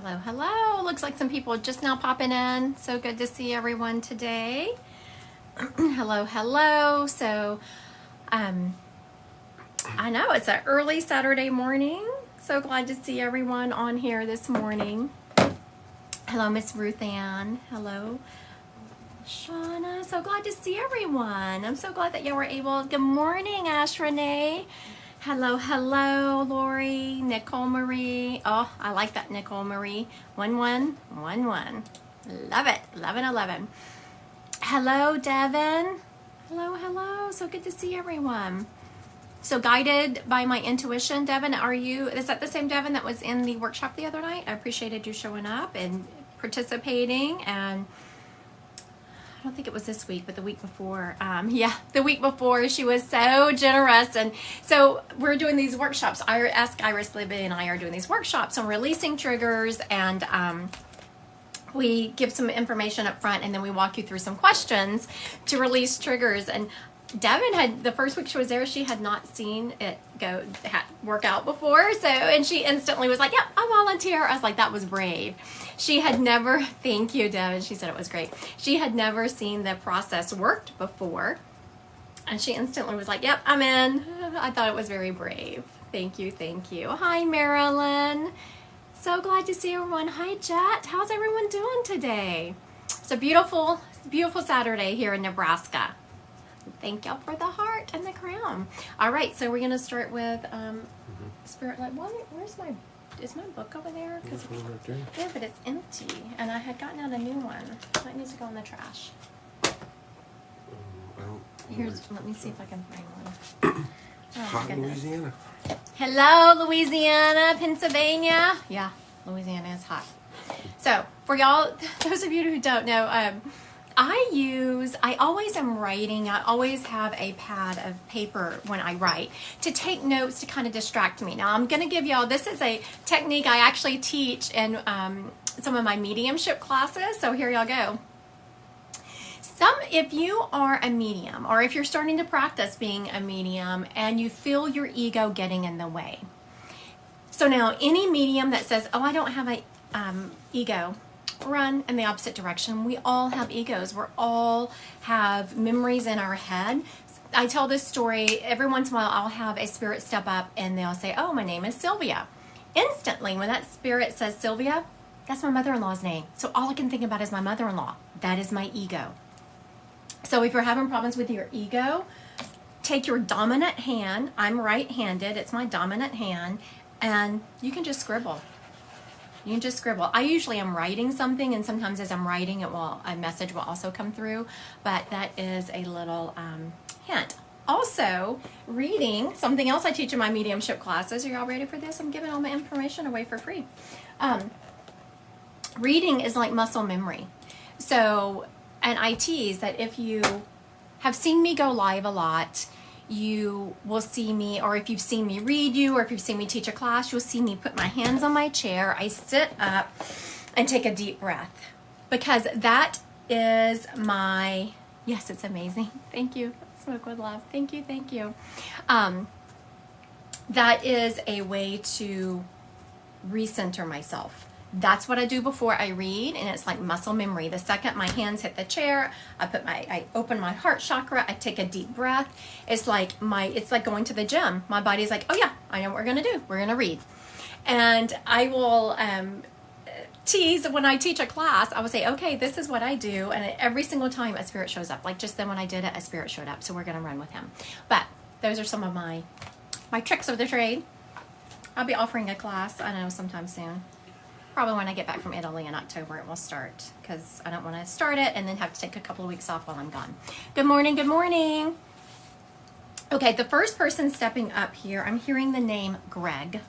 Hello, hello. Looks like some people are just now popping in. So good to see everyone today. Hello, hello. So, I know it's an early Saturday morning. So glad to see everyone on here this morning. Hello, Miss Ruth Ann. Hello, Shauna. So glad to see everyone. I'm so glad that y'all were able. Good morning, Ash Renee. Hello, hello, Lori, Nicole Marie. Oh, I like that, Nicole Marie. 1111. Love it. 1111. Hello, Devin. Hello, hello. So good to see everyone. So guided by my intuition, Devin, is that the same Devin that was in the workshop the other night? I appreciated you showing up and participating, and I don't think it was this week, but the week before. The week before, she was so generous. And so we're doing these workshops. Ask Iris Libby and I are doing these workshops on releasing triggers, and we give some information up front, and then we walk you through some questions to release triggers. And Devin had, the first week she was there, she had not seen it work out before. So, and she instantly was like, yep, I'll volunteer. I was like, that was brave. She had never, thank you, Devin. She said it was great. She had never seen the process worked before. And she instantly was like, yep, I'm in. I thought it was very brave. Thank you, thank you. Hi, Marilyn. So glad to see everyone. Hi, Jet. How's everyone doing today? It's a beautiful, beautiful Saturday here in Nebraska. Thank y'all for the heart and the crown. All right, so we're going to start with Spirit Light. Is my book over there? Right there. Yeah, but it's empty, and I had gotten out a new one. That needs to go in the trash. Let me see if I can find one. Oh, Hot in goodness. Louisiana. Hello, Louisiana, Pennsylvania. Yeah, Louisiana is hot. So, for y'all, those of you who don't know, I always am writing. I always have a pad of paper when I write to take notes to kind of distract me. Now, I'm going to give y'all, this is a technique I actually teach in some of my mediumship classes. So here y'all go. If you are a medium, or if you're starting to practice being a medium and you feel your ego getting in the way. So now any medium that says, oh, I don't have an ego, run in the opposite direction. We all have egos. We all have memories in our head. I tell this story every once in a while. I'll have a spirit step up and they'll say, oh, my name is Sylvia. Instantly, when that spirit says Sylvia, that's my mother-in-law's name. So all I can think about is my mother-in-law. That is my ego. So if you're having problems with your ego, take your dominant hand. I'm right-handed. It's my dominant hand. And you can just scribble. You can just scribble. I usually am writing something, and sometimes as I'm writing, a message will also come through. But that is a little hint. Also, reading, something else I teach in my mediumship classes. Are y'all ready for this? I'm giving all my information away for free. Reading is like muscle memory. So, and I tease that if you have seen me go live a lot, you will see me, or if you've seen me read you, or if you've seen me teach a class, you'll see me put my hands on my chair. I sit up and take a deep breath, because that is my, yes, it's amazing. Thank you. Smoke with love. Thank you. Thank you. That is a way to recenter myself. That's what I do before I read, and it's like muscle memory. The second my hands hit the chair, I open my heart chakra, I take a deep breath. It's like going to the gym. My body's like, oh yeah, I know what we're gonna do. We're gonna read. And I will tease when I teach a class. I will say, okay, this is what I do, and every single time a spirit shows up. Like just then when I did it, a spirit showed up, so we're gonna run with him. But those are some of my tricks of the trade. I'll be offering a class, I know, sometime soon. Probably when I get back from Italy in October, it will start, because I don't want to start it and then have to take a couple of weeks off while I'm gone. Good morning, good morning. Okay, the first person stepping up here, I'm hearing the name Greg.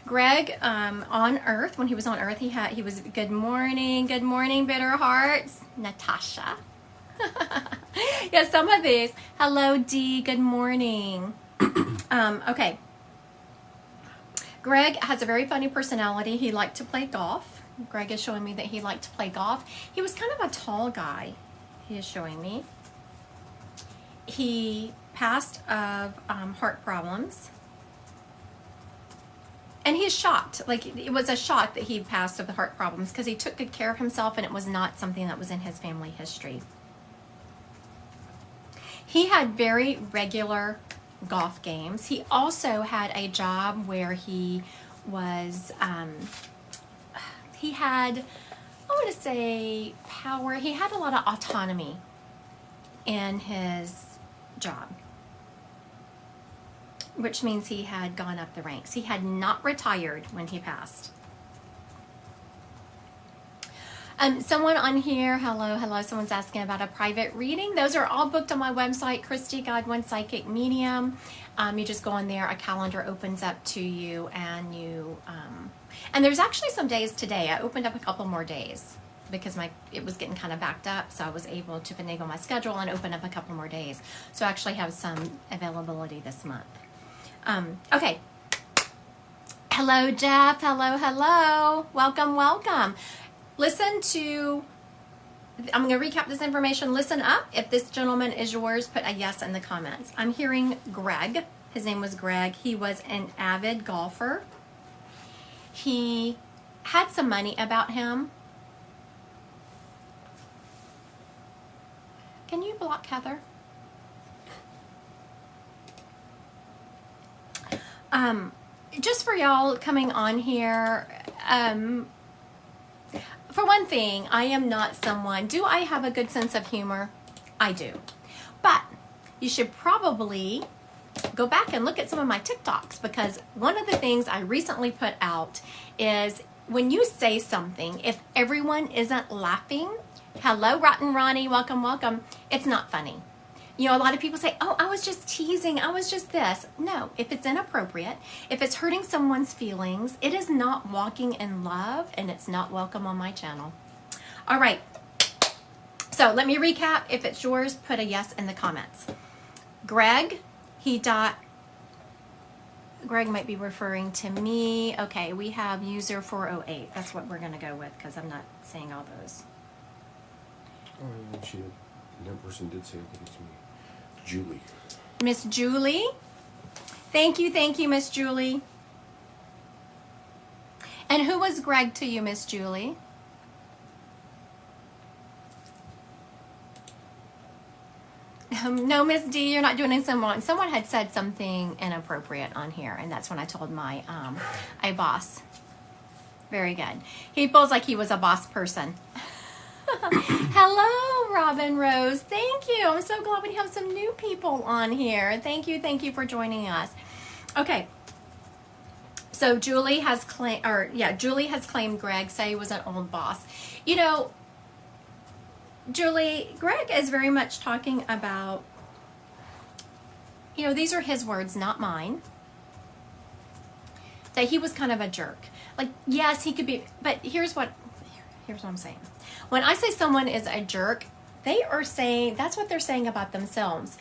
Greg, on Earth, when he was on Earth, he was good morning, bitter hearts. Natasha. Yeah, some of these. Hello, Dee, good morning. Okay. Greg has a very funny personality. He liked to play golf. Greg is showing me that he liked to play golf. He was kind of a tall guy, he is showing me. He passed of heart problems. And he's shocked. Like, it was a shock that he passed of the heart problems because he took good care of himself and it was not something that was in his family history. He had very regular golf games. He also had a job where he was, he had, I want to say, power. He had a lot of autonomy in his job, which means he had gone up the ranks. He had not retired when he passed. Someone on here, hello, someone's asking about a private reading. Those are all booked on my website, Christy Godwin Psychic Medium. You just go on there, a calendar opens up to you, and and there's actually some days today. I opened up a couple more days because it was getting kind of backed up, so I was able to finagle my schedule and open up a couple more days. So I actually have some availability this month. Okay. Hello, Jeff. Hello. Welcome. Listen to, I'm going to recap this information. Listen up. If this gentleman is yours, put a yes in the comments. I'm hearing Greg. His name was Greg. He was an avid golfer. He had some money about him. Can you block Heather? Just for y'all coming on here, for one thing, I am not someone, do I have a good sense of humor? I do. But you should probably go back and look at some of my TikToks, because one of the things I recently put out is when you say something, if everyone isn't laughing, hello, Rotten Ronnie, welcome, it's not funny. You know, a lot of people say, oh, I was just teasing, I was just this. No, if it's inappropriate, if it's hurting someone's feelings, it is not walking in love, and it's not welcome on my channel. All right, so let me recap. If it's yours, put a yes in the comments. Greg, he died. Greg might be referring to me. Okay, we have user 408. That's what we're going to go with, because I'm not saying all those. Oh, that person did say it to me. Julie. Miss Julie. Thank you, Miss Julie. And who was Greg to you, Miss Julie? No, Miss D, you're not doing it. Someone had said something inappropriate on here, and that's when I told my a boss. Very good. He feels like he was a boss person. Hello, Robin Rose. Thank you. I'm so glad we have some new people on here. Thank you for joining us. Okay. So Julie has claimed Greg, say he was an old boss. You know, Julie, Greg is very much talking about, you know, these are his words, not mine, that he was kind of a jerk. Like, yes, he could be, but here's what I'm saying. When I say someone is a jerk, they are saying, that's what they're saying about themselves.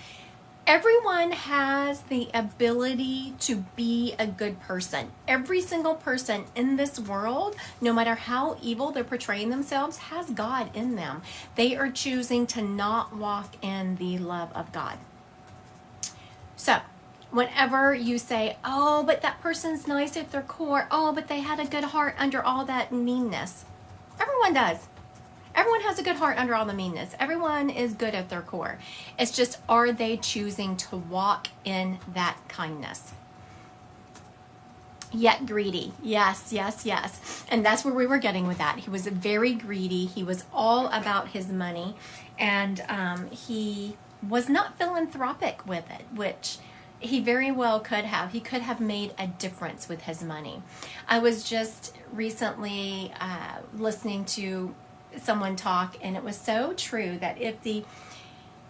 Everyone has the ability to be a good person. Every single person in this world, no matter how evil they're portraying themselves, has God in them. They are choosing to not walk in the love of God. So, whenever you say, oh, but that person's nice at their core, oh, but they had a good heart under all that meanness. Everyone does. Everyone has a good heart under all the meanness. Everyone is good at their core. It's just, are they choosing to walk in that kindness? Yet greedy. Yes. And that's where we were getting with that. He was very greedy. He was all about his money. And he was not philanthropic with it, which he very well could have. He could have made a difference with his money. I was just recently listening to someone talk, and it was so true that if the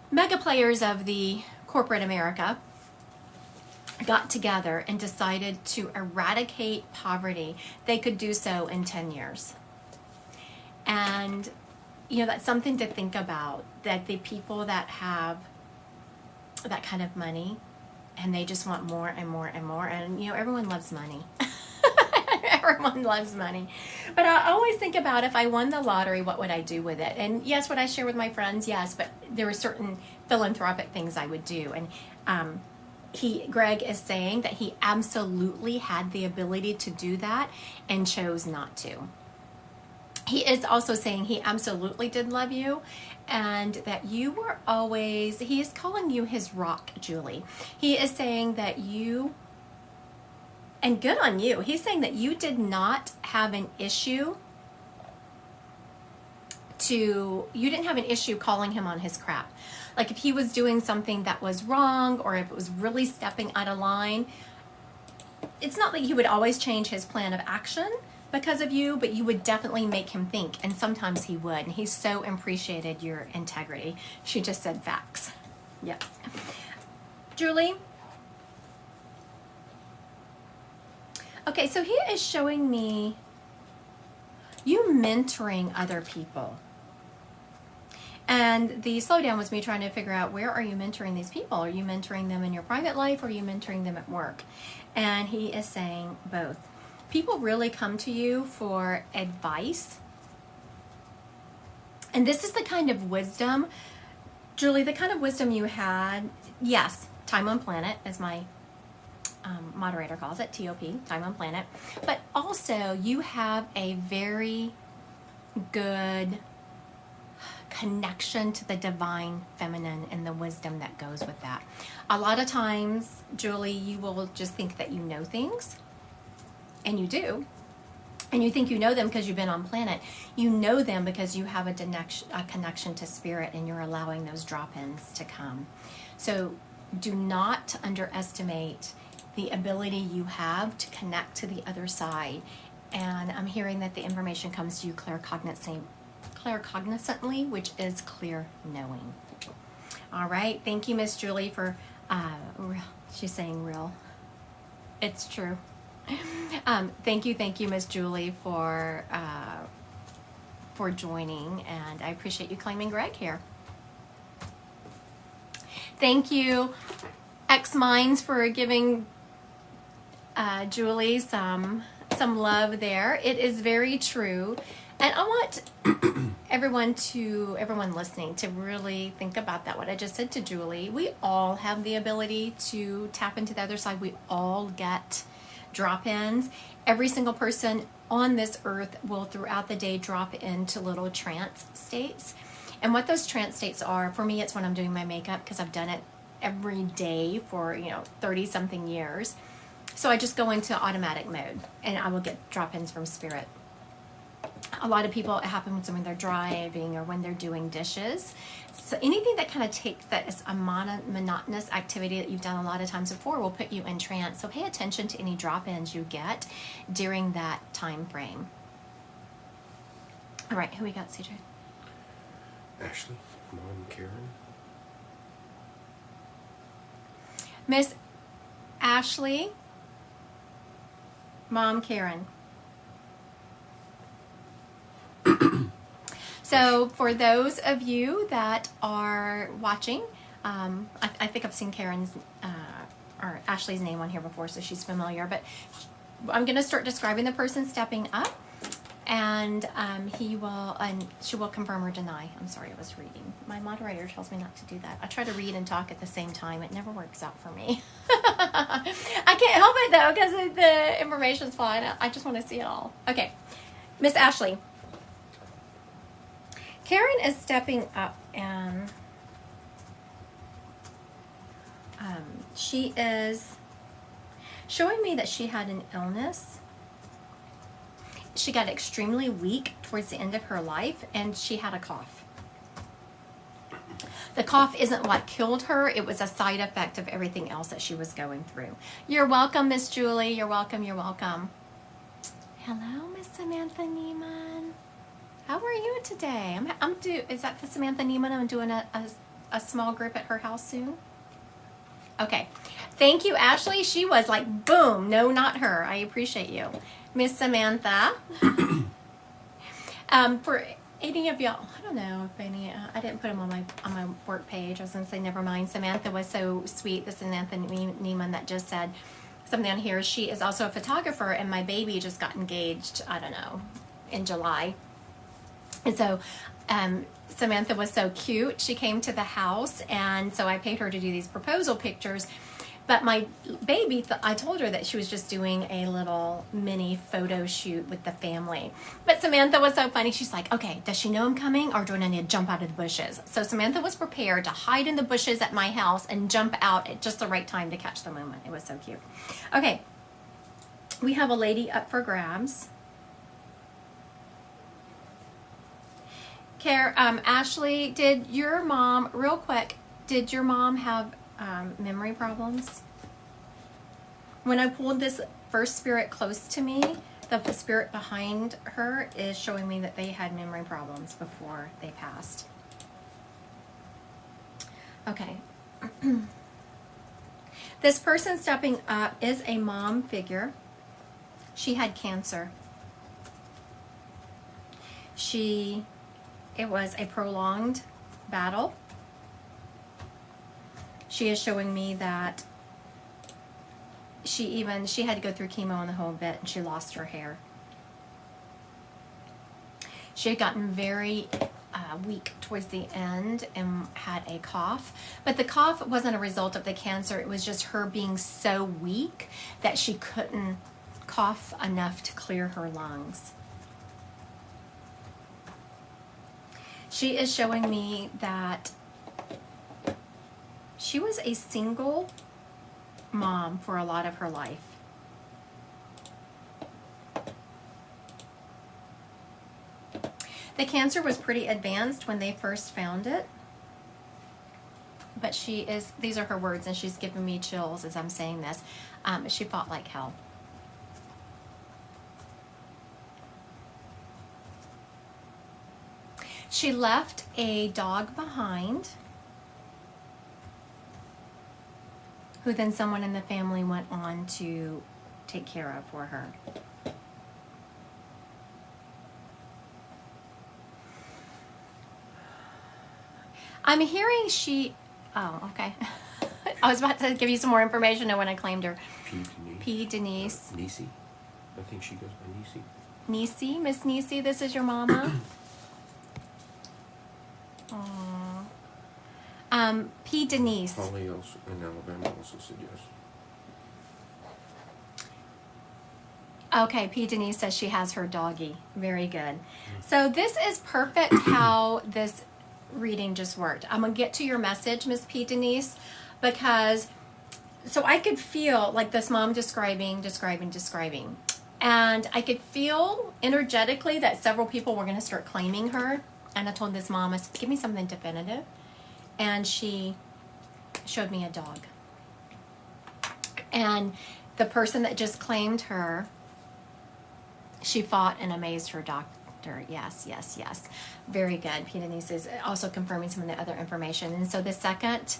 mega players of the corporate America got together and decided to eradicate poverty, they could do so in 10 years. And, you know, that's something to think about, that the people that have that kind of money and they just want more and more and more, and, you know, everyone loves money. Everyone loves money. But I always think about, if I won the lottery, what would I do with it? And yes, would I share with my friends? Yes, but there were certain philanthropic things I would do. And Greg is saying that he absolutely had the ability to do that and chose not to. He is also saying he absolutely did love you and that you were always, he is calling you his rock, Julie. He is saying that you, and good on you, he's saying that you did not have an issue you didn't have an issue calling him on his crap. Like if he was doing something that was wrong or if it was really stepping out of line, it's not that he would always change his plan of action because of you, but you would definitely make him think, and sometimes he would, and he so appreciated your integrity. She just said facts. Yes. Julie? Okay, so he is showing me you mentoring other people. And the slowdown was me trying to figure out, where are you mentoring these people? Are you mentoring them in your private life or are you mentoring them at work? And he is saying both. People really come to you for advice. And this is the kind of wisdom, Julie, the kind of wisdom you had, yes, Time on Planet, as my moderator calls it, TOP, Time on Planet. But also you have a very good connection to the divine feminine and the wisdom that goes with that. A lot of times, Julie, you will just think that you know things, and you do, and you think you know them because you've been on planet. You know them because you have a connection to spirit, and you're allowing those drop-ins to come. So do not underestimate the ability you have to connect to the other side. And I'm hearing that the information comes to you claircognizantly, which is clear knowing. All right. Thank you, Miss Julie, for she's saying real. It's true. Thank you, Miss Julie, for joining, and I appreciate you claiming Greg here. Thank you, X Minds, for giving Julie some love there. It is very true. And I want everyone listening to really think about that, what I just said to Julie. We all have the ability to tap into the other side. We all get drop-ins. Every single person on this earth will throughout the day drop into little trance states. And what those trance states are, for me, it's when I'm doing my makeup, because I've done it every day for 30-something years. So I just go into automatic mode and I will get drop-ins from spirit. A lot of people, it happens when they're driving or when they're doing dishes. So anything that kind of that is a monotonous activity that you've done a lot of times before will put you in trance. So pay attention to any drop-ins you get during that time frame. All right, who we got, CJ? Ashley, Mom Karen. Miss Ashley, Mom Karen. So for those of you that are watching, I think I've seen Karen's or Ashley's name on here before, so she's familiar. But I'm going to start describing the person stepping up, and she will confirm or deny. I'm sorry, I was reading. My moderator tells me not to do that. I try to read and talk at the same time. It never works out for me. I can't help it though, because the information's fine. I just want to see it all. Okay, Miss Ashley. Karen is stepping up, and she is showing me that she had an illness. She got extremely weak towards the end of her life, and she had a cough. The cough isn't what killed her. It was a side effect of everything else that she was going through. You're welcome, Miss Julie. You're welcome. You're welcome. Hello, Miss Samantha Neiman. How are you today? Is that the Samantha Neiman? I'm doing a small group at her house soon. Okay. Thank you, Ashley. She was like, boom. No, not her. I appreciate you. Miss Samantha. For any of y'all, I don't know if any, I didn't put them on my work page. I was going to say, never mind. Samantha was so sweet. The Samantha Neiman that just said something on here. She is also a photographer, and my baby just got engaged, I don't know, in July. And so Samantha was so cute. She came to the house, and so I paid her to do these proposal pictures. But my baby, I told her that she was just doing a little mini photo shoot with the family. But Samantha was so funny. She's like, okay, does she know I'm coming, or do I need to jump out of the bushes? So Samantha was prepared to hide in the bushes at my house and jump out at just the right time to catch the moment. It was so cute. Okay, we have a lady up for grabs. Ashley, did your mom, real quick, did your mom have memory problems? When I pulled this first spirit close to me, the spirit behind her is showing me that they had memory problems before they passed. Okay. This person stepping up is a mom figure. She had cancer. It was a prolonged battle. She is showing me that she had to go through chemo and the whole bit, and she lost her hair. She had gotten very weak towards the end and had a cough. But the cough wasn't a result of the cancer. It was just her being so weak that she couldn't cough enough to clear her lungs. She is showing me that she was a single mom for a lot of her life. The cancer was pretty advanced when they first found it. But these are her words, and she's giving me chills as I'm saying this. She fought like hell. She left a dog behind, who then someone in the family went on to take care of for her. I'm hearing oh, okay. I was about to give you some more information when I claimed her. P. Denise. Nisi. I think she goes by Nisi. Nisi, Miss Nisi, this is your mama. P. Denise. Holly else in Alabama also said yes. Okay, P. Denise says she has her doggy. Very good. So this is perfect how this reading just worked. I'm going to get to your message, Miss P. Denise, because so I could feel like this mom describing. And I could feel energetically that several people were going to start claiming her. And I told this mom, I said, give me something definitive. And she showed me a dog. And the person that just claimed her, she fought and amazed her doctor. Yes. Very good. P. Denise is also confirming some of the other information. And so the second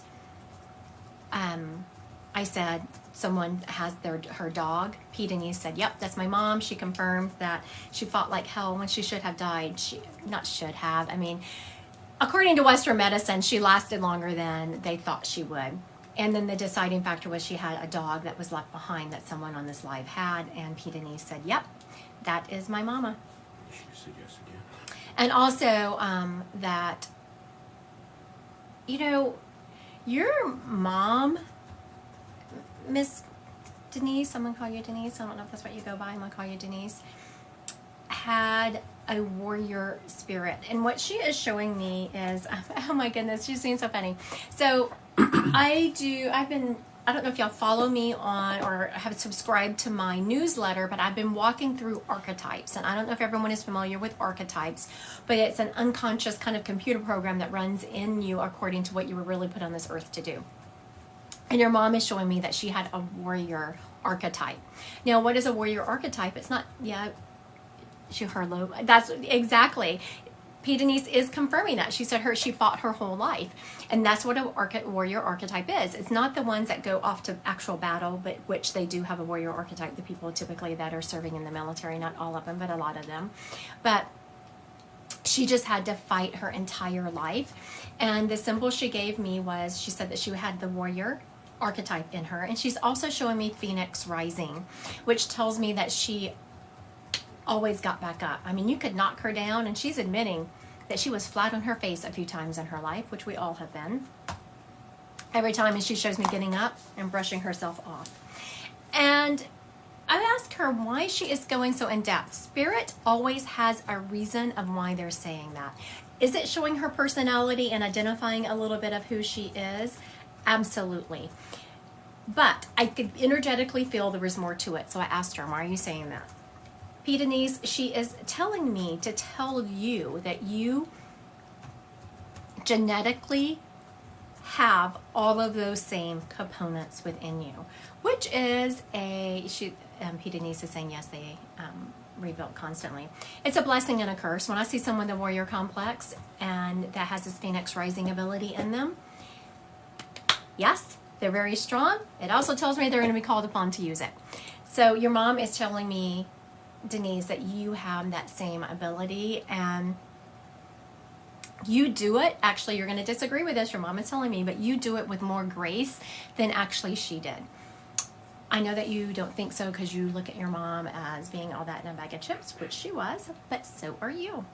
I said someone has her dog, P. Denise said, yep, that's my mom. She confirmed that she fought like hell when she should have died. I mean, according to Western medicine, she lasted longer than they thought she would. And then the deciding factor was she had a dog that was left behind that someone on this live had. And P. Denise said, yep, that is my mama. She said yes again. And also that, your mom, Miss Denise, I'm going to call you Denise. I don't know if that's what you go by. I'm going to call you Denise. Had a warrior spirit. And what she is showing me is, oh my goodness, she's being so funny. So I don't know if y'all follow me on or have subscribed to my newsletter, but I've been walking through archetypes. And I don't know if everyone is familiar with archetypes, but it's an unconscious kind of computer program that runs in you according to what you were really put on this earth to do. And your mom is showing me that she had a warrior archetype. Now, what is a warrior archetype? It's not, that's exactly. P. Denise is confirming that. She said she fought her whole life. And that's what a warrior archetype is. It's not the ones that go off to actual battle, but which they do have a warrior archetype, the people typically that are serving in the military, not all of them, but a lot of them. But she just had to fight her entire life. And the symbol she gave me was, she said that she had the warrior archetype in her. And she's also showing me Phoenix rising, which tells me that she always got back up. I mean, you could knock her down, and she's admitting that she was flat on her face a few times in her life, which we all have been. every time, and she shows me getting up and brushing herself off. And I asked her why she is going so in depth. Spirit always has a reason of why they're saying that. Is it showing her personality and identifying a little bit of who she is? Absolutely. But I could energetically feel there was more to it. So I asked her, why are you saying that? P. Denise, she is telling me to tell you that you genetically have all of those same components within you, which is P. Denise is saying yes, they rebuilt constantly. It's a blessing and a curse. When I see someone with the warrior complex and that has this Phoenix rising ability in them, yes, they're very strong. It also tells me they're going to be called upon to use it. So your mom is telling me, Denise, that you have that same ability, and you do it. Actually, you're going to disagree with this. Your mom is telling me, but you do it with more grace than actually she did. I know that you don't think so because you look at your mom as being all that in a bag of chips, which she was, but so are you.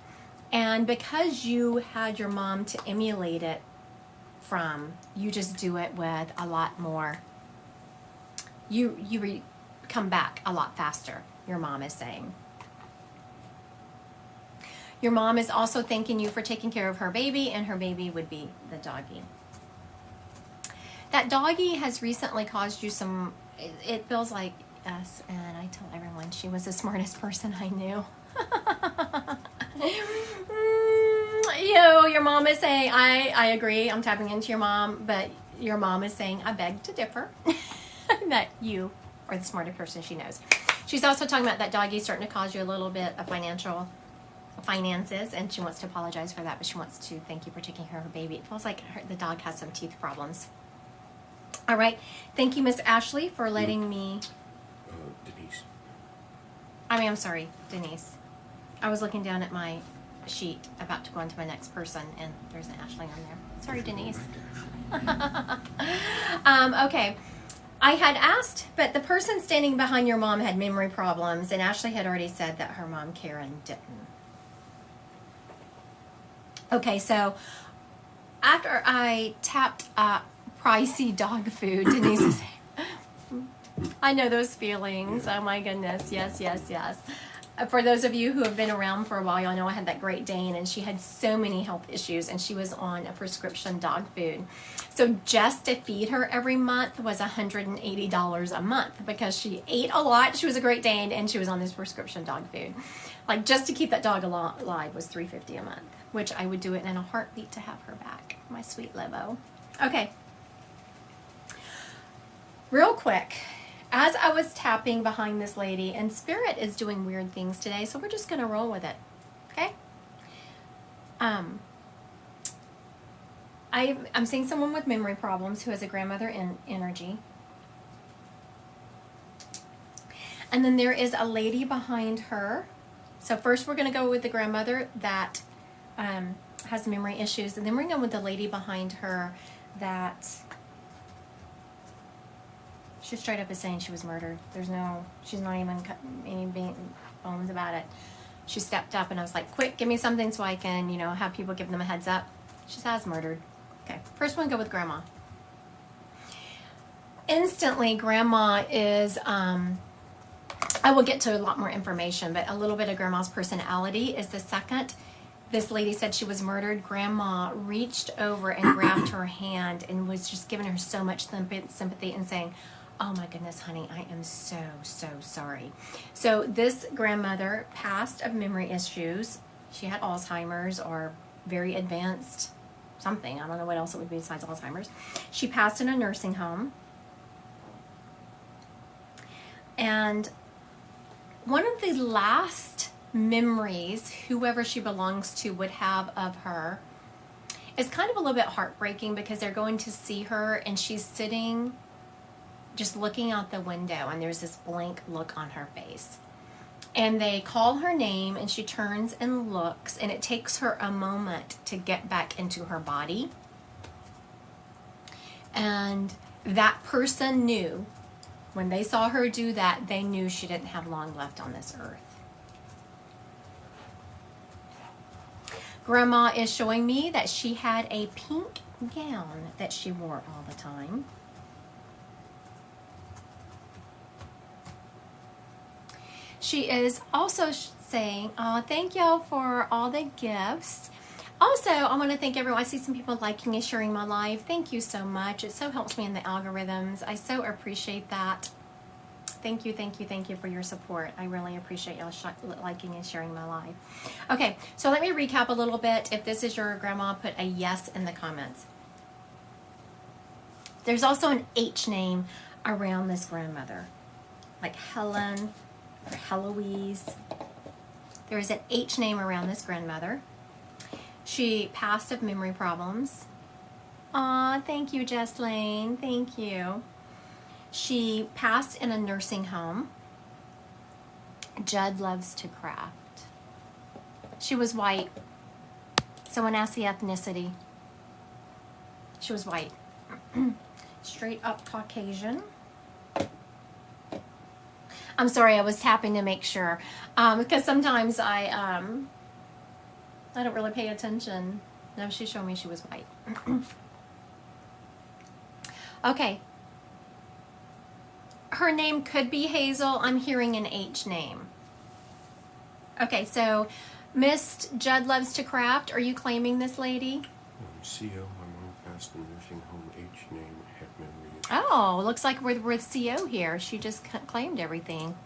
And because you had your mom to emulate it from, you just do it with a lot more. You come back a lot faster, your mom is saying. Your mom is also thanking you for taking care of her baby, and her baby would be the doggy. That doggy has recently caused you some, it feels like, yes, and I tell everyone she was the smartest person I knew. Your mom is saying, I agree, I'm tapping into your mom, but your mom is saying, I beg to differ, that you are the smartest person she knows. She's also talking about that doggy starting to cause you a little bit of finances, and she wants to apologize for that, but she wants to thank you for taking care of her baby. It feels like the dog has some teeth problems. All right. Thank you, Miss Ashley, for letting me... Denise. I'm sorry, Denise. I was looking down at my sheet about to go on to my next person, and there's an Ashley on there. Sorry, Denise. Okay. I had asked, but the person standing behind your mom had memory problems, and Ashley had already said that her mom, Karen, didn't. Okay, so after I tapped up pricey dog food, Denise is saying, I know those feelings. Oh my goodness. Yes, yes, yes. For those of you who have been around for a while, y'all know I had that Great Dane, and she had so many health issues, and she was on a prescription dog food. So just to feed her every month was $180 a month because she ate a lot. She was a Great Dane, and she was on this prescription dog food. Like, just to keep that dog alive was $350 a month, which I would do it in a heartbeat to have her back. My sweet Libo. Okay. Real quick. As I was tapping behind this lady, and Spirit is doing weird things today, so we're just going to roll with it, okay? I'm seeing someone with memory problems who has a grandmother energy. And then there is a lady behind her. So first we're going to go with the grandmother that has memory issues, and then we're going to go with the lady behind her that... She straight up is saying she was murdered. She's not even cutting any bones about it. She stepped up and I was like, quick, give me something so I can, have people give them a heads up. She says murdered. Okay, first one, go with Grandma. Instantly, Grandma is, I will get to a lot more information, but a little bit of Grandma's personality is the second. This lady said she was murdered. Grandma reached over and grabbed her hand and was just giving her so much sympathy and saying, oh my goodness, honey, I am so, so sorry. So this grandmother passed of memory issues. She had Alzheimer's or very advanced something. I don't know what else it would be besides Alzheimer's. She passed in a nursing home. And one of the last memories whoever she belongs to would have of her is kind of a little bit heartbreaking because they're going to see her and she's sitting just looking out the window, and there's this blank look on her face. And they call her name, and she turns and looks, and it takes her a moment to get back into her body. And that person knew, when they saw her do that, they knew she didn't have long left on this earth. Grandma is showing me that she had a pink gown that she wore all the time. She is also saying, thank y'all for all the gifts. Also, I want to thank everyone. I see some people liking and sharing my live. Thank you so much. It so helps me in the algorithms. I so appreciate that. Thank you, thank you, thank you for your support. I really appreciate y'all liking and sharing my live. Okay, so let me recap a little bit. If this is your grandma, put a yes in the comments. There's also an H name around this grandmother, like Helen or Heloise. There is an H name around this grandmother. She passed of memory problems. Aw, thank you, Jesslyn. Thank you. She passed in a nursing home. Judd loves to craft. She was white. Someone asked the ethnicity. She was white. Straight up Caucasian. I'm sorry, I was tapping to make sure. Because sometimes I don't really pay attention. No, she showed me she was white. Okay. Her name could be Hazel. I'm hearing an H name. Okay, so Miss Judd loves to craft. Are you claiming this lady? CO, my mom passed in nursing home. H name, had memory issues. Oh, looks like we're with CO here. She just claimed everything.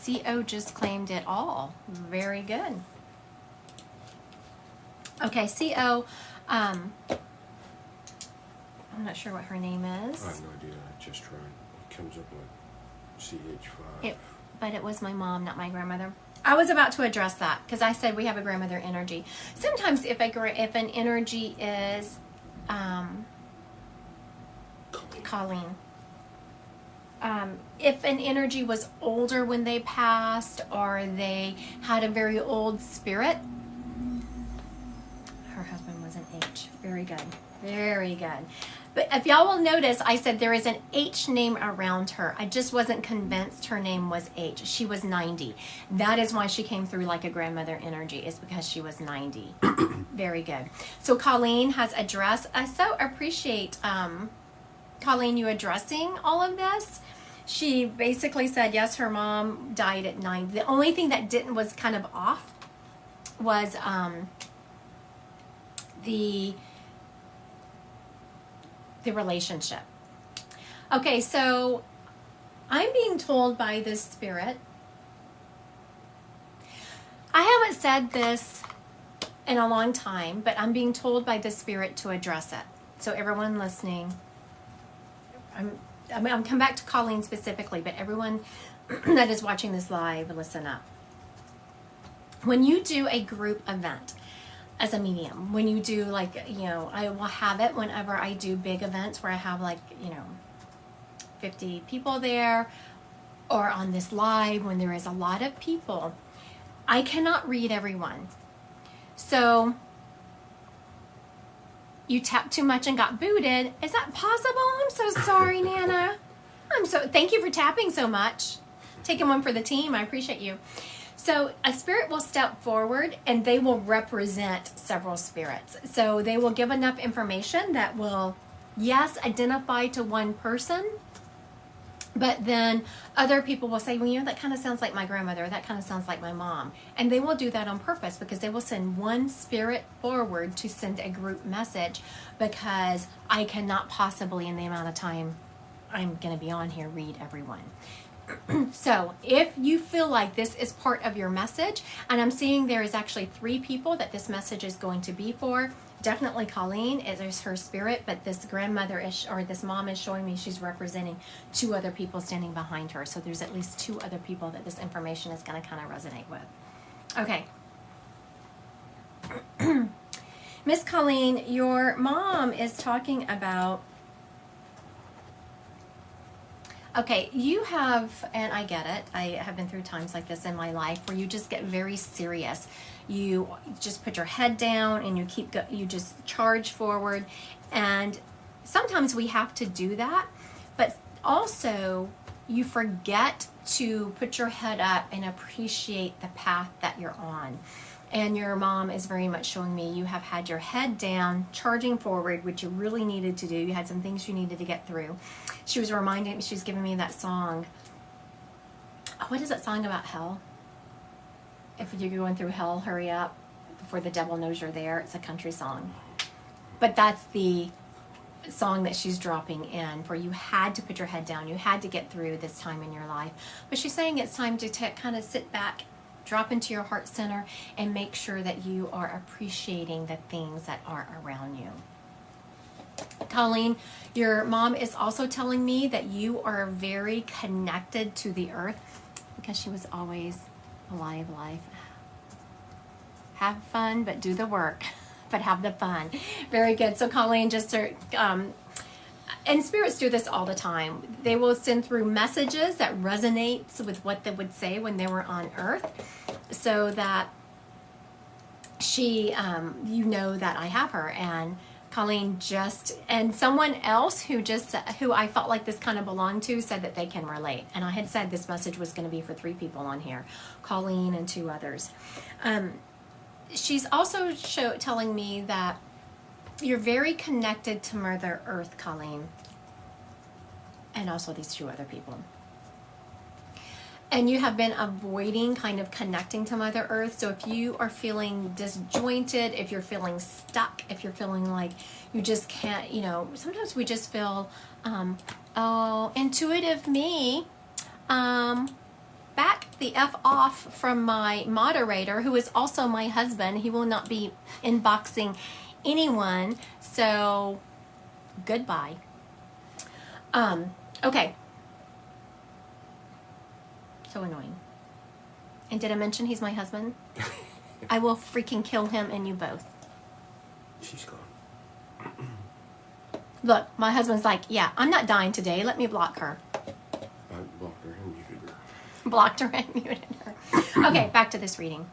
CO just claimed it all. Very good. Okay, CO, I'm not sure what her name is. I have no idea. I just tried. It comes up like CH5. But it was my mom, not my grandmother. I was about to address that because I said we have a grandmother energy. Sometimes if an energy is Colleen. If an energy was older when they passed or they had a very old spirit, her husband was an H. Very good. Very good. But if y'all will notice, I said there is an H name around her. I just wasn't convinced her name was H. She was 90. That is why she came through like a grandmother energy, is because she was 90. Very good. So Colleen has addressed. I so appreciate Colleen, you addressing all of this. She basically said, yes, her mom died at 90. The only thing that was kind of off was the relationship. Okay, so I'm being told by this spirit. I haven't said this in a long time, but I'm being told by the spirit to address it. So everyone listening, I'm come back to Colleen specifically, but everyone that is watching this live, listen up. When you do a group event as a medium, when you do like, I will have it whenever I do big events where I have 50 people there, or on this live when there is a lot of people, I cannot read everyone. So you tapped too much and got booted. Is that possible? I'm so sorry, Nana. Thank you for tapping so much. Taking one for the team. I appreciate you. So a spirit will step forward and they will represent several spirits. So they will give enough information that will, yes, identify to one person, but then other people will say, well, that kind of sounds like my grandmother. That kind of sounds like my mom. And they will do that on purpose because they will send one spirit forward to send a group message, because I cannot possibly, in the amount of time I'm going to be on here, read everyone. So if you feel like this is part of your message, and I'm seeing there is actually 3 people that this message is going to be for, definitely Colleen is her spirit, but this grandmother or this mom is showing me she's representing 2 other people standing behind her. So there's at least 2 other people that this information is going to kind of resonate with. Okay. Miss Colleen, your mom is talking about, okay, you have, and I get it, I have been through times like this in my life where you just get very serious. You just put your head down and you just charge forward. And sometimes we have to do that, but also you forget to put your head up and appreciate the path that you're on. And your mom is very much showing me you have had your head down, charging forward, which you really needed to do. You had some things you needed to get through. She was reminding me, she was giving me that song. Oh, what is that song about hell? If you're going through hell, hurry up before the devil knows you're there. It's a country song. But that's the song that she's dropping in for you had to put your head down. You had to get through this time in your life. But she's saying it's time to kind of sit back, drop into your heart center, and make sure that you are appreciating the things that are around you. Colleen, your mom is also telling me that you are very connected to the earth because she was always alive life. Have fun, but do the work. But have the fun. Very good. So Colleen, just and spirits do this all the time. They will send through messages that resonates with what they would say when they were on Earth, so that she, you know that I have her. And Colleen and someone else who I felt like this kind of belonged to said that they can relate. And I had said this message was going to be for 3 people on here, Colleen and 2 others. She's also telling me that you're very connected to Mother Earth, Colleen, and also these 2 other people. And you have been avoiding kind of connecting to Mother Earth. So if you are feeling disjointed, if you're feeling stuck, if you're feeling like you just can't, sometimes we just feel, intuitive me, back the F off from my moderator, who is also my husband. He will not be inboxing anyone. So, goodbye. Okay. So annoying. And did I mention he's my husband? I will freaking kill him and you both. She's gone. Look, my husband's like, yeah, I'm not dying today. Let me block her. I blocked her and muted her. Blocked her and muted her. Okay, back to this reading.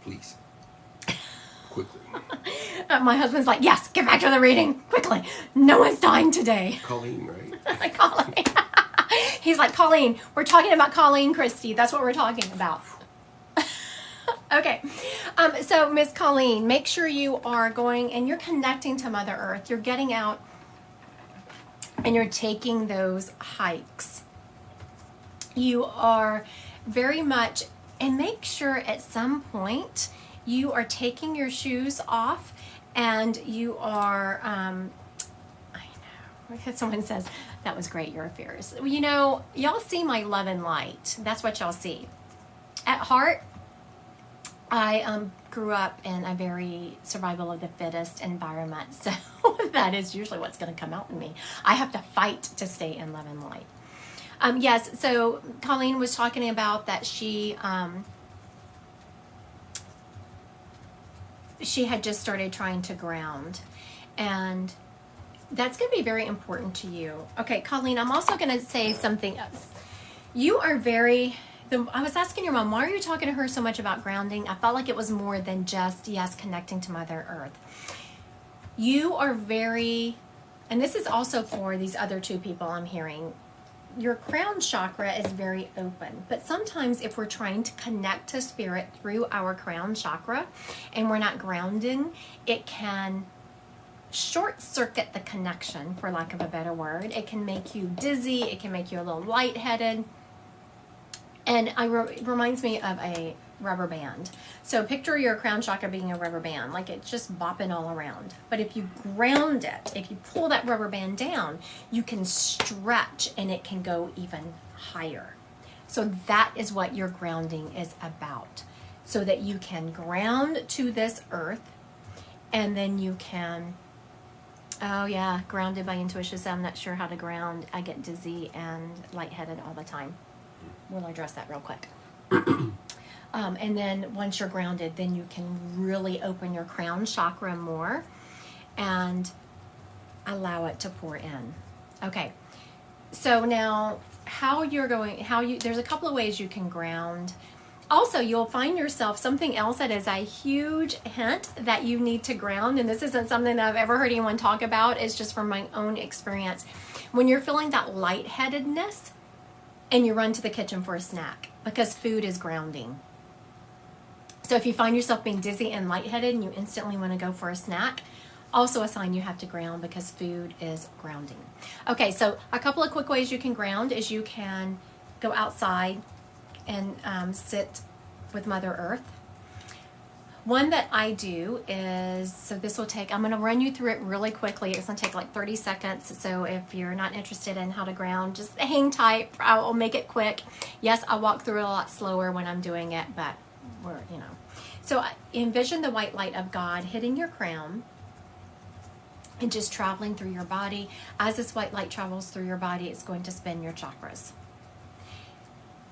Please. Quickly. My husband's like, yes, get back to the reading. Quickly. No one's dying today. Colleen, right? Colleen. He's like, Colleen, we're talking about Colleen Christie. That's what we're talking about. Okay. So, Miss Colleen, make sure you are going and you're connecting to Mother Earth. You're getting out and you're taking those hikes. You are very much, and make sure at some point you are taking your shoes off and you are, I know, someone says, that was great, you're a fierce. Y'all see my love and light. That's what y'all see. At heart, I grew up in a very survival of the fittest environment. So that is usually what's going to come out in me. I have to fight to stay in love and light. Yes, so Colleen was talking about that she had just started trying to ground, and that's going to be very important to you. Okay, Colleen, I'm also going to say something else. You are I was asking your mom, why are you talking to her so much about grounding? I felt like it was more than just, yes, connecting to Mother Earth. You are and this is also for these other 2 people I'm hearing, your crown chakra is very open, but sometimes if we're trying to connect to spirit through our crown chakra and we're not grounding, it can short circuit the connection, for lack of a better word. It can make you dizzy, it can make you a little lightheaded, and it reminds me of a rubber band. So picture your crown chakra being a rubber band, like it's just bopping all around. But if you ground it, if you pull that rubber band down, you can stretch and it can go even higher. So that is what your grounding is about. So that you can ground to this earth, and then you can, grounded by intuition. So I'm not sure how to ground. I get dizzy and lightheaded all the time. We'll address that real quick. And then once you're grounded, then you can really open your crown chakra more and allow it to pour in. Okay. So now there's a couple of ways you can ground. Also, you'll find yourself something else that is a huge hint that you need to ground. And this isn't something that I've ever heard anyone talk about. It's just from my own experience. When you're feeling that lightheadedness and you run to the kitchen for a snack because food is grounding. So if you find yourself being dizzy and lightheaded and you instantly want to go for a snack, also a sign you have to ground because food is grounding. Okay, so a couple of quick ways you can ground is you can go outside and sit with Mother Earth. One that I do is, so this will take, I'm going to run you through it really quickly. It's going to take like 30 seconds. So if you're not interested in how to ground, just hang tight. I'll make it quick. Yes, I'll walk through it a lot slower when I'm doing it, but we're, you know. So envision the white light of God hitting your crown and just traveling through your body. As this white light travels through your body, it's going to spin your chakras.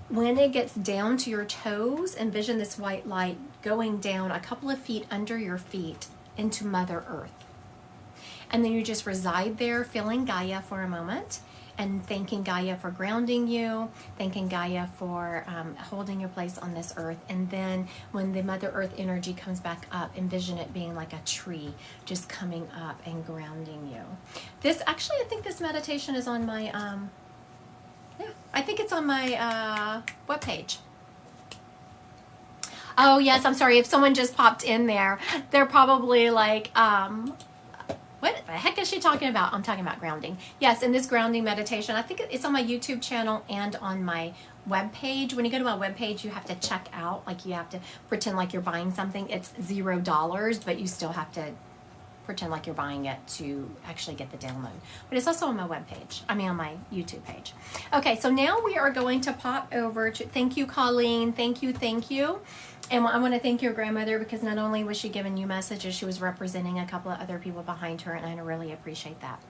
When it gets down to your toes, envision this white light going down a couple of feet under your feet into Mother Earth. And then you just reside there, feeling Gaia for a moment and thanking Gaia for grounding you, thanking Gaia for holding your place on this earth. And then when the Mother Earth energy comes back up, envision it being like a tree just coming up and grounding you. This, actually, I think this meditation is on my, yeah, I think it's on my webpage. Oh, yes, I'm sorry. If someone just popped in there, they're probably like, what the heck is she talking about? I'm talking about grounding. Yes, in this grounding meditation, I think it's on my YouTube channel and on my webpage. When you go to my webpage, you have to check out, like you have to pretend like you're buying something. It's $0, but you still have to pretend like you're buying it to actually get the download. But it's also on my webpage. I mean, on my YouTube page. Okay, so now we are going to pop over to, thank you, Colleen. Thank you, thank you. And I want to thank your grandmother because not only was she giving you messages, she was representing a couple of other people behind her, and I really appreciate that.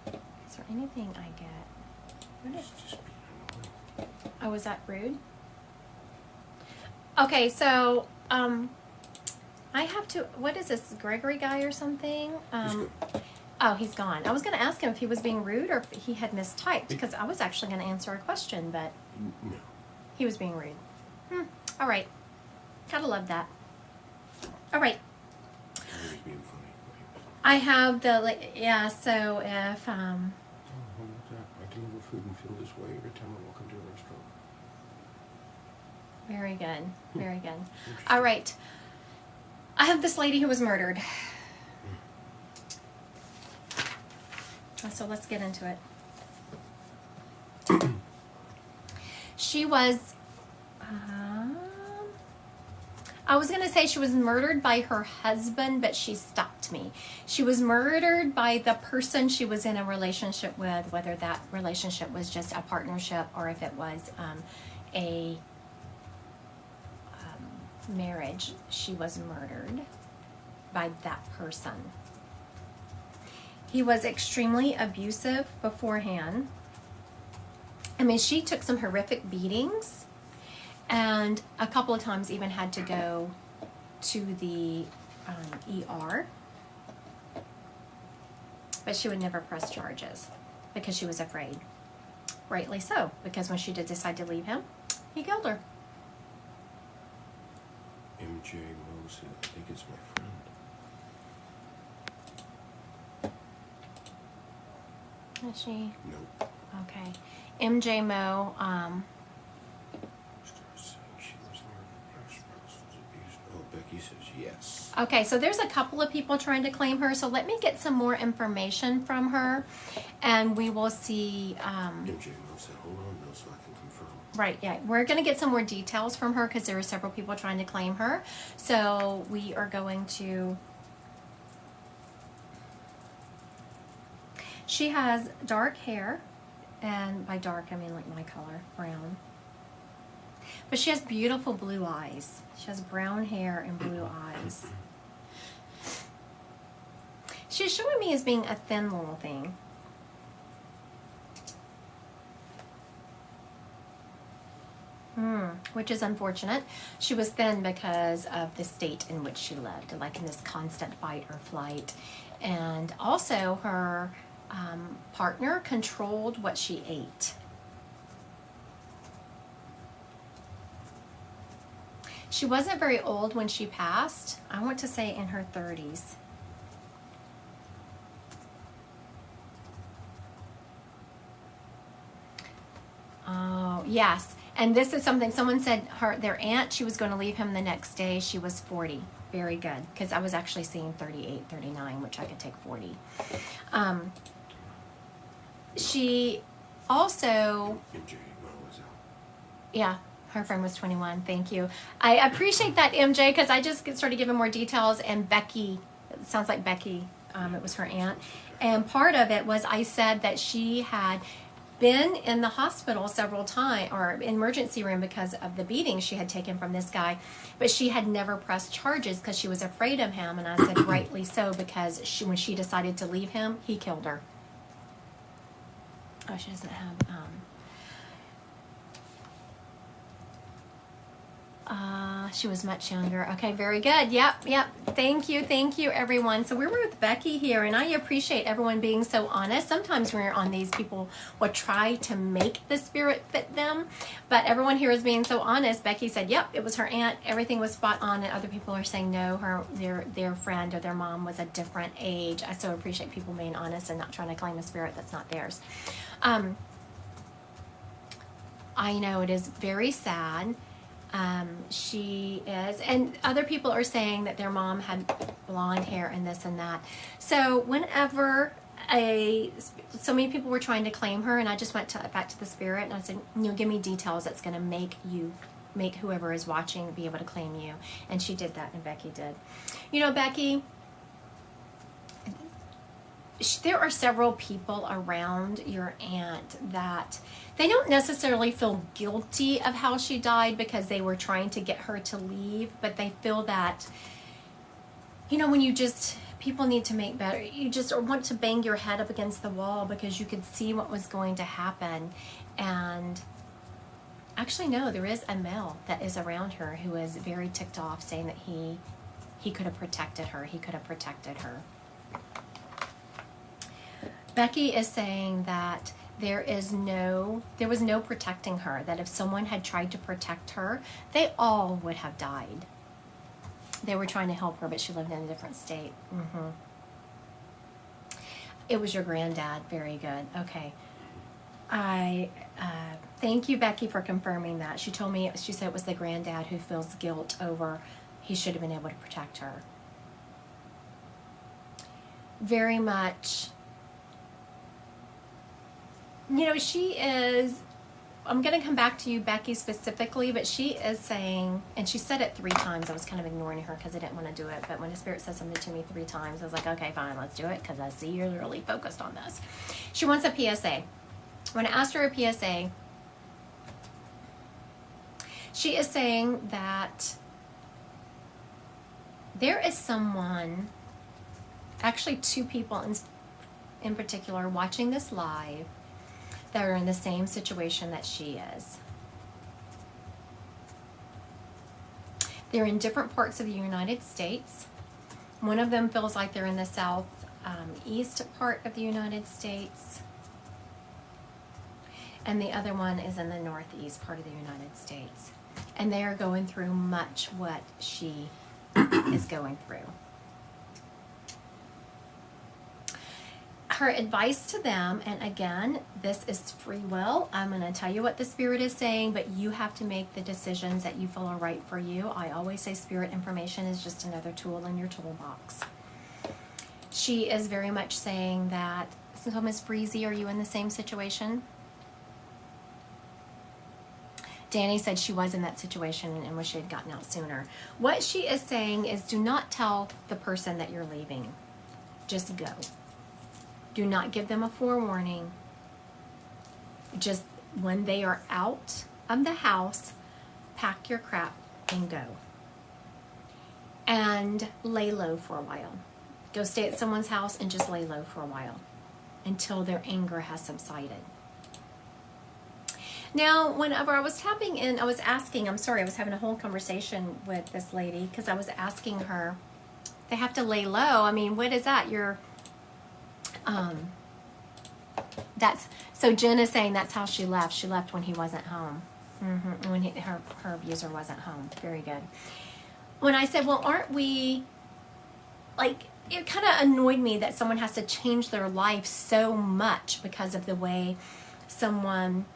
Is there anything I get? What is, Just being annoying. oh, was that rude? Okay, so I have to, what is this, Gregory guy or something? He's good. Oh, he's gone. I was going to ask him if he was being rude or if he had mistyped because I was actually going to answer a question, but No. he was being rude. All right. Gotta love that. All right. He was being funny. I have the, yeah, so if, Oh, how about that? I deliver food and feel this way every time I walk into a restaurant. very good, very good. All right. I have this lady who was murdered. So let's get into it. She was, I was going to say she was murdered by her husband, but she stopped me. She was murdered by the person she was in a relationship with, whether that relationship was just a partnership or if it was a marriage. She was murdered by that person. He was extremely abusive beforehand. I mean, she took some horrific beatings and a couple of times even had to go to the ER. But she would never press charges because she was afraid. Rightly so, because when she did decide to leave him, he killed her. MJ Moses, I think it's my friend. Is she? Nope. Okay. MJ Mo, Started saying she was murdered. Her spouse was abused. Oh, Becky says yes. okay, so there's a couple of people trying to claim her, so let me get some more information from her, and we will see. MJ Mo said, hold on, Bill, so I can confirm. Right, yeah, we're going to get some more details from her because there are several people trying to claim her, so we are going to. She has dark hair, and by dark I mean like my color, brown. But she has beautiful blue eyes. She has brown hair and blue eyes. She's showing me as being a thin little thing. Which is unfortunate. She was thin because of the state in which she lived, like in this constant fight or flight. And also her partner controlled what she ate. She wasn't very old when she passed. I want to say in her 30s. Oh, yes. And this is something someone said their aunt, she was going to leave him the next day. She was 40. Very good. Because I was actually seeing 38, 39, which I could take 40. She also... MJ was out. Yeah, her friend was 21. Thank you. I appreciate that, MJ, because I just started giving more details. And Becky, it sounds like Becky, it was her aunt. And part of it was I said that she had been in the hospital several times, or emergency room, because of the beating she had taken from this guy, but she had never pressed charges because she was afraid of him. And I said, rightly so, because when she decided to leave him, he killed her. Oh, she doesn't have she was much younger. Okay, very good. Yep. Thank you, everyone. So we're with Becky here, and I appreciate everyone being so honest. Sometimes when we're on these, people will try to make the spirit fit them, but everyone here is being so honest. Becky said, yep, it was her aunt. Everything was spot on, and other people are saying no, their friend or their mom was a different age. I so appreciate people being honest and not trying to claim a spirit that's not theirs. I know it is very sad. She is, and other people are saying that their mom had blonde hair and this and that. So whenever so many people were trying to claim her, and I just went back to the spirit and I said, give me details that's going to make whoever is watching be able to claim you. And she did that, and Becky did. Becky, there are several people around your aunt that they don't necessarily feel guilty of how she died because they were trying to get her to leave, but they feel that, when people need to make better, you just want to bang your head up against the wall because you could see what was going to happen. And actually, no, there is a male that is around her who is very ticked off, saying that he could have protected her. He could have protected her. Becky is saying that there was no protecting her, that if someone had tried to protect her, they all would have died. They were trying to help her, but she lived in a different state. It was your granddad. Very good. Okay. I thank you, Becky, for confirming that. She told me, she said it was the granddad who feels guilt over he should have been able to protect her. Very much. She is, I'm going to come back to you, Becky, specifically, but she is saying, and she said it 3 times. I was kind of ignoring her because I didn't want to do it, but when the Spirit said something to me 3 times, I was like, okay, fine, let's do it, because I see you're really focused on this. She wants a PSA. When I asked her a PSA, she is saying that there is someone, actually 2 people in particular, watching this live, that are in the same situation that she is. They're in different parts of the United States. One of them feels like they're in the southeast part of the United States, and the other one is in the northeast part of the United States. And they are going through much what she is going through. Her advice to them, and again, this is free will. I'm going to tell you what the Spirit is saying, but you have to make the decisions that you feel are right for you. I always say Spirit information is just another tool in your toolbox. She is very much saying that, so Miss Breezy, are you in the same situation? Danny said she was in that situation and wish she had gotten out sooner. What she is saying is, do not tell the person that you're leaving. Just go. Do not give them a forewarning. Just when they are out of the house, pack your crap and go. And lay low for a while. Go stay at someone's house and just lay low for a while until their anger has subsided. Now, whenever I was tapping in, I was asking, I was having a whole conversation with this lady because I was asking her, they have to lay low. I mean, what is that? So Jen is saying that's how she left. She left when he wasn't home. When her abuser wasn't home. Very good. When I said, well, aren't we, it kind of annoyed me that someone has to change their life so much because of the way someone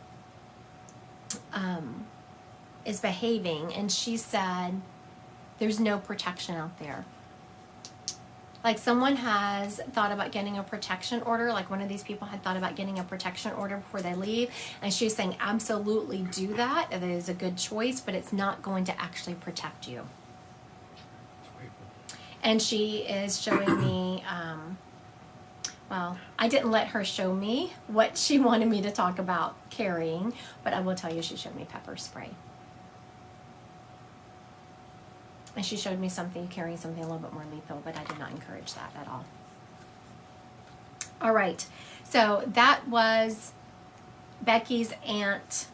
is behaving, and she said there's no protection out there. Like someone has thought about getting a protection order, like one of these people had thought about getting a protection order before they leave, and she's saying absolutely do that. It is a good choice, but it's not going to actually protect you. And she is showing me, well, I didn't let her show me what she wanted me to talk about carrying, but I will tell you she showed me pepper spray. And she showed me carrying something a little bit more lethal, but I did not encourage that at all. All right, so that was Becky's Aunt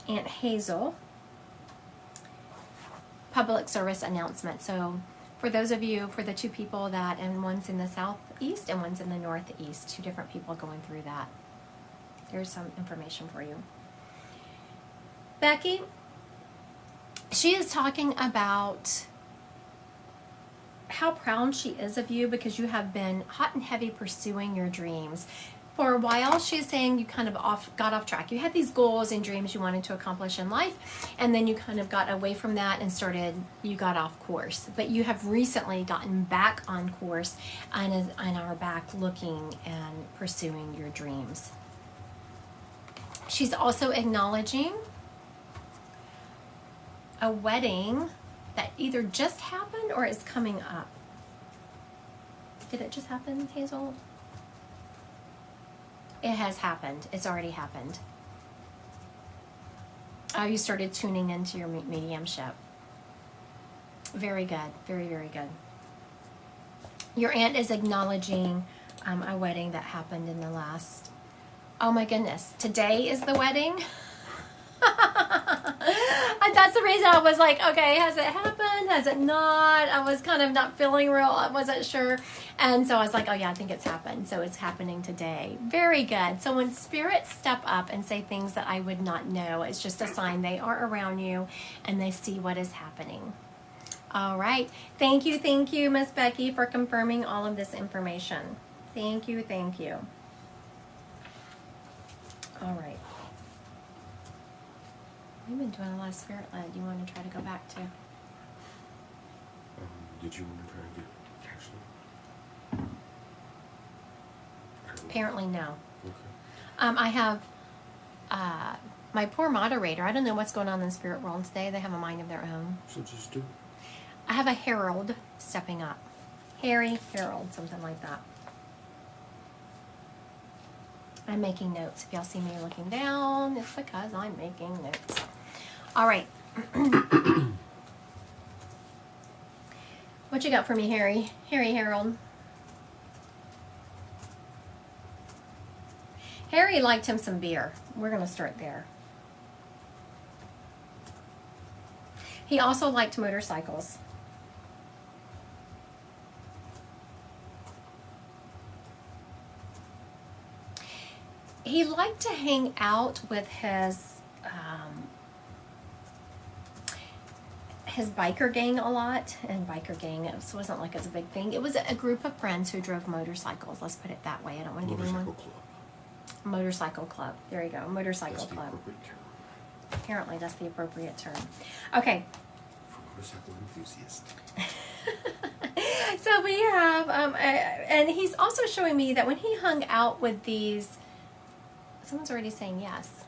Hazel public service announcement. So for those of you, for the two people that, and one's in the southeast and one's in the northeast, two different people going through that. Here's some information for you. Becky, she is talking about how proud she is of you because you have been hot and heavy pursuing your dreams. For a while, she's saying you kind of got off track. You had these goals and dreams you wanted to accomplish in life, and then you kind of got away from that and you got off course. But you have recently gotten back on course and are back looking and pursuing your dreams. She's also acknowledging a wedding that either just happened or is coming up. Did it just happen, Hazel? It has happened. It's already happened. Oh, you started tuning into your mediumship. Very good. Very, very good. Your aunt is acknowledging a wedding that happened in the last... Oh my goodness. Today is the wedding? And that's the reason I was like, okay, has it happened? Has it not? I was kind of not feeling real. I wasn't sure. And so I was like, oh yeah, I think it's happened. So it's happening today. Very good. So when spirits step up and say things that I would not know, it's just a sign they are around you and they see what is happening. All right. Thank you, Miss Becky, for confirming all of this information. Thank you. All right. We've been doing a lot of spirit led. You want to try to go back to? Did you want to try and get Ashley? Apparently, no. Okay. I have my poor moderator. I don't know what's going on in the spirit world today. They have a mind of their own. So just do it. I have a herald stepping up. Harry, Harold, something like that. I'm making notes. If y'all see me looking down, it's because I'm making notes. All right. What you got for me, Harry? Harold. Harry liked him some beer. We're going to start there. He also liked motorcycles. He liked to hang out with his biker gang a lot, and biker gang, it wasn't like it's a big thing. It was a group of friends who drove motorcycles. Let's put it that way. I don't want to give anyone. Motorcycle club. There you go. Motorcycle club. Apparently, that's the appropriate term. Okay. For motorcycle enthusiast. So we have, and he's also showing me that when he hung out with these. Someone's already saying yes.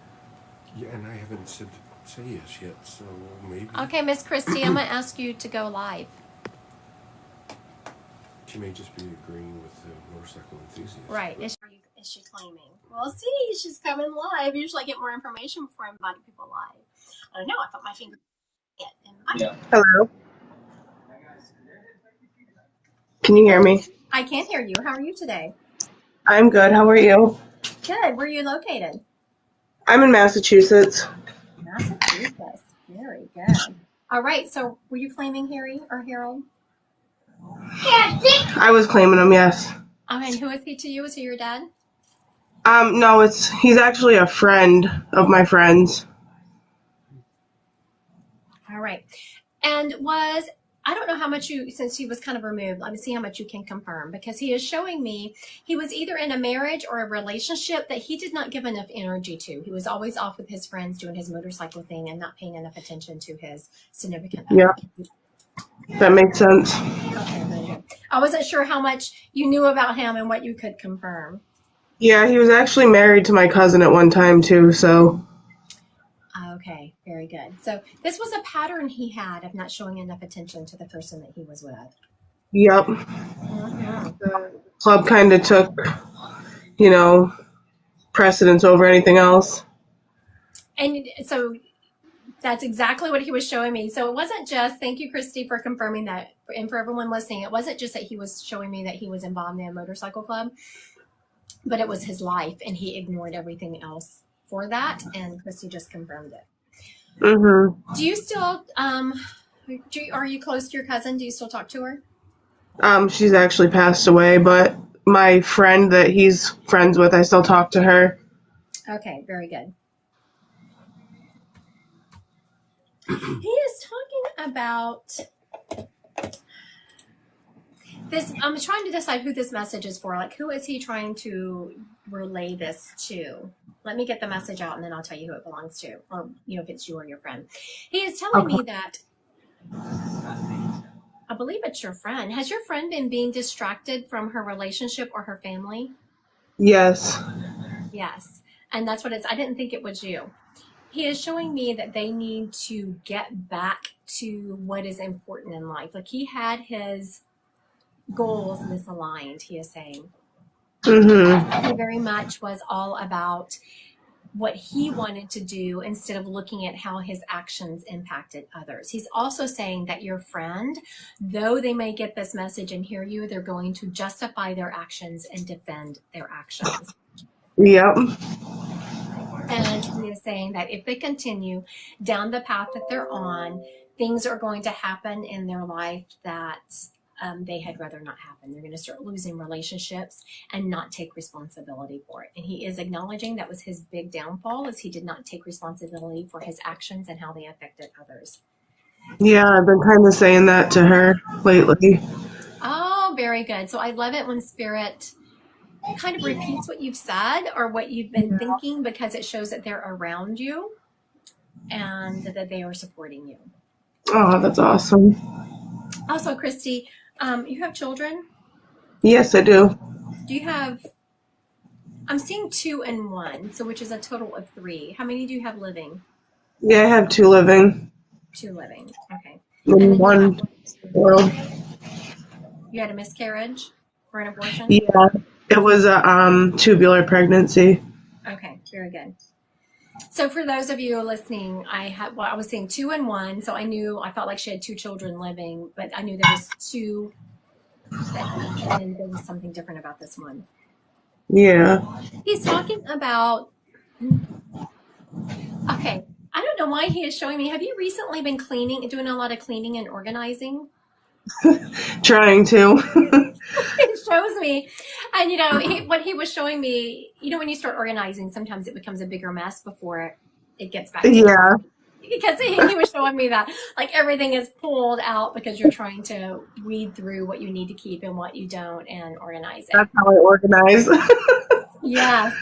Yeah, and I haven't said say yes yet, so maybe. Okay, Miss Christie, I'm going to ask you to go live. She may just be agreeing with the motorcycle enthusiast. Right. Is she claiming? Well, see, she's coming live. Usually I get more information before I'm inviting people live. I don't know. I put my finger in my Hello. Can you hear me? I can hear you. How are you today? I'm good. How are you? Good. Where are you located? I'm in Massachusetts. Massachusetts. Very good. All right. So were you claiming Harry or Harold? I was claiming him, yes. And who is he to you? Is he your dad? No, he's actually a friend of my friend's. All right. And was I don't know how much since he was kind of removed, let me see how much you can confirm, because he is showing me he was either in a marriage or a relationship that he did not give enough energy to. He was always off with his friends doing his motorcycle thing and not paying enough attention to his significant other. Yeah, that makes sense. Okay, very good. I wasn't sure how much you knew about him and what you could confirm. Yeah, he was actually married to my cousin at one time too, so. Okay, very good. So this was a pattern he had of not showing enough attention to the person that he was with. Yep. Mm-hmm. The club kind of took, precedence over anything else. And so that's exactly what he was showing me. So it wasn't just, thank you, Christy, for confirming that. And for everyone listening, it wasn't just that he was showing me that he was involved in a motorcycle club, but it was his life, and he ignored everything else for that. And Christy just confirmed it. Mm-hmm. Do you still, are you close to your cousin? Do you still talk to her? She's actually passed away, but my friend that he's friends with, I still talk to her. Okay, very good. He is talking about this. I'm trying to decide who this message is for. Like, who is he trying to relay this to? Let me get the message out, and then I'll tell you who it belongs to, or if it's you or your friend. He is telling me that, I believe it's your friend. Has your friend been being distracted from her relationship or her family? Yes. Yes. And that's what it's, I didn't think it was you. He is showing me that they need to get back to what is important in life. Like, he had his goals misaligned, he is saying. Mm-hmm. He very much was all about what he wanted to do instead of looking at how his actions impacted others. He's also saying that your friend, though they may get this message and hear you, they're going to justify their actions and defend their actions. Yep. And he is saying that if they continue down the path that they're on, things are going to happen in their life that they had rather not happen. They're going to start losing relationships and not take responsibility for it. And he is acknowledging that was his big downfall, is he did not take responsibility for his actions and how they affected others. Yeah, I've been kind of saying that to her lately. Oh, very good. So I love it when Spirit kind of repeats what you've said or what you've been thinking, because it shows that they're around you and that they are supporting you. Oh, that's awesome. Also, Christy, you have children? Yes, I do. Do you have, I'm seeing 2 and 1, so which is a total of 3. How many do you have living? Yeah, I have 2 living. 2 living, okay. In one world. You had a miscarriage or an abortion? Yeah, it was a tubular pregnancy. Okay, very good. So for those of you listening, I was saying 2 and 1, so I felt like she had 2 children living, but I knew there was 2, and then there was something different about this one. Yeah. He's talking about, okay, I don't know why he is showing me. Have you recently been doing a lot of cleaning and organizing? Trying to. It shows me. And, what he was showing me, when you start organizing, sometimes it becomes a bigger mess before it gets back to Yeah. Because he was showing me that, like, everything is pulled out because you're trying to weed through what you need to keep and what you don't and organize it. That's how I organize. Yes.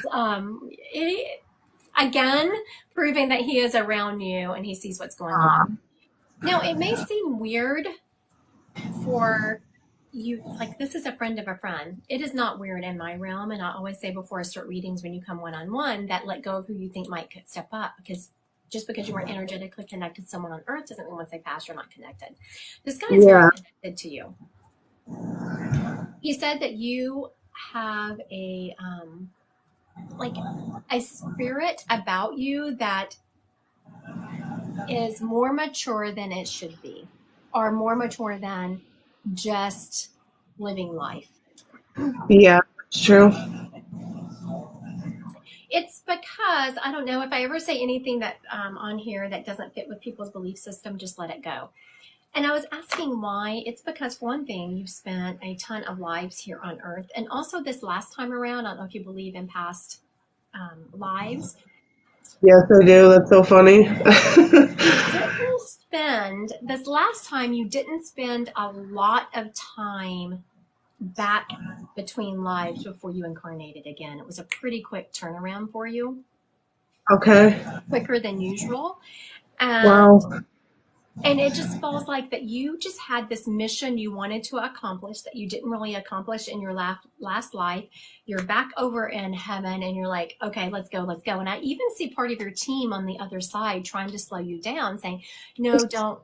Again, proving that he is around you and he sees what's going on. Now, it may seem weird for you, like, this is a friend of a friend. It is not weird in my realm. And I always say before I start readings, when you come one-on-one, that let go of who you think might step up, because just because you weren't energetically connected to someone on earth doesn't mean once they pass, you're not connected. This guy is very connected to you. He said that you have a spirit about you that is more mature than it should be, or more mature than just living life. Yeah, it's true. It's because, I don't know, if I ever say anything that on here that doesn't fit with people's belief system, just let it go. And I was asking why. It's because, for one thing, you've spent a ton of lives here on earth. And also this last time around, I don't know if you believe in past lives, Yes, I do. That's so funny. You didn't spend, this last time, you didn't spend a lot of time back between lives before you incarnated again. It was a pretty quick turnaround for you, Okay. quicker than usual. And Wow. and it just feels like that you just had this mission you wanted to accomplish that you didn't really accomplish in your last life. You're back over in heaven and you're like, okay, let's go, let's go. And I even see part of your team on the other side trying to slow you down, saying, no, don't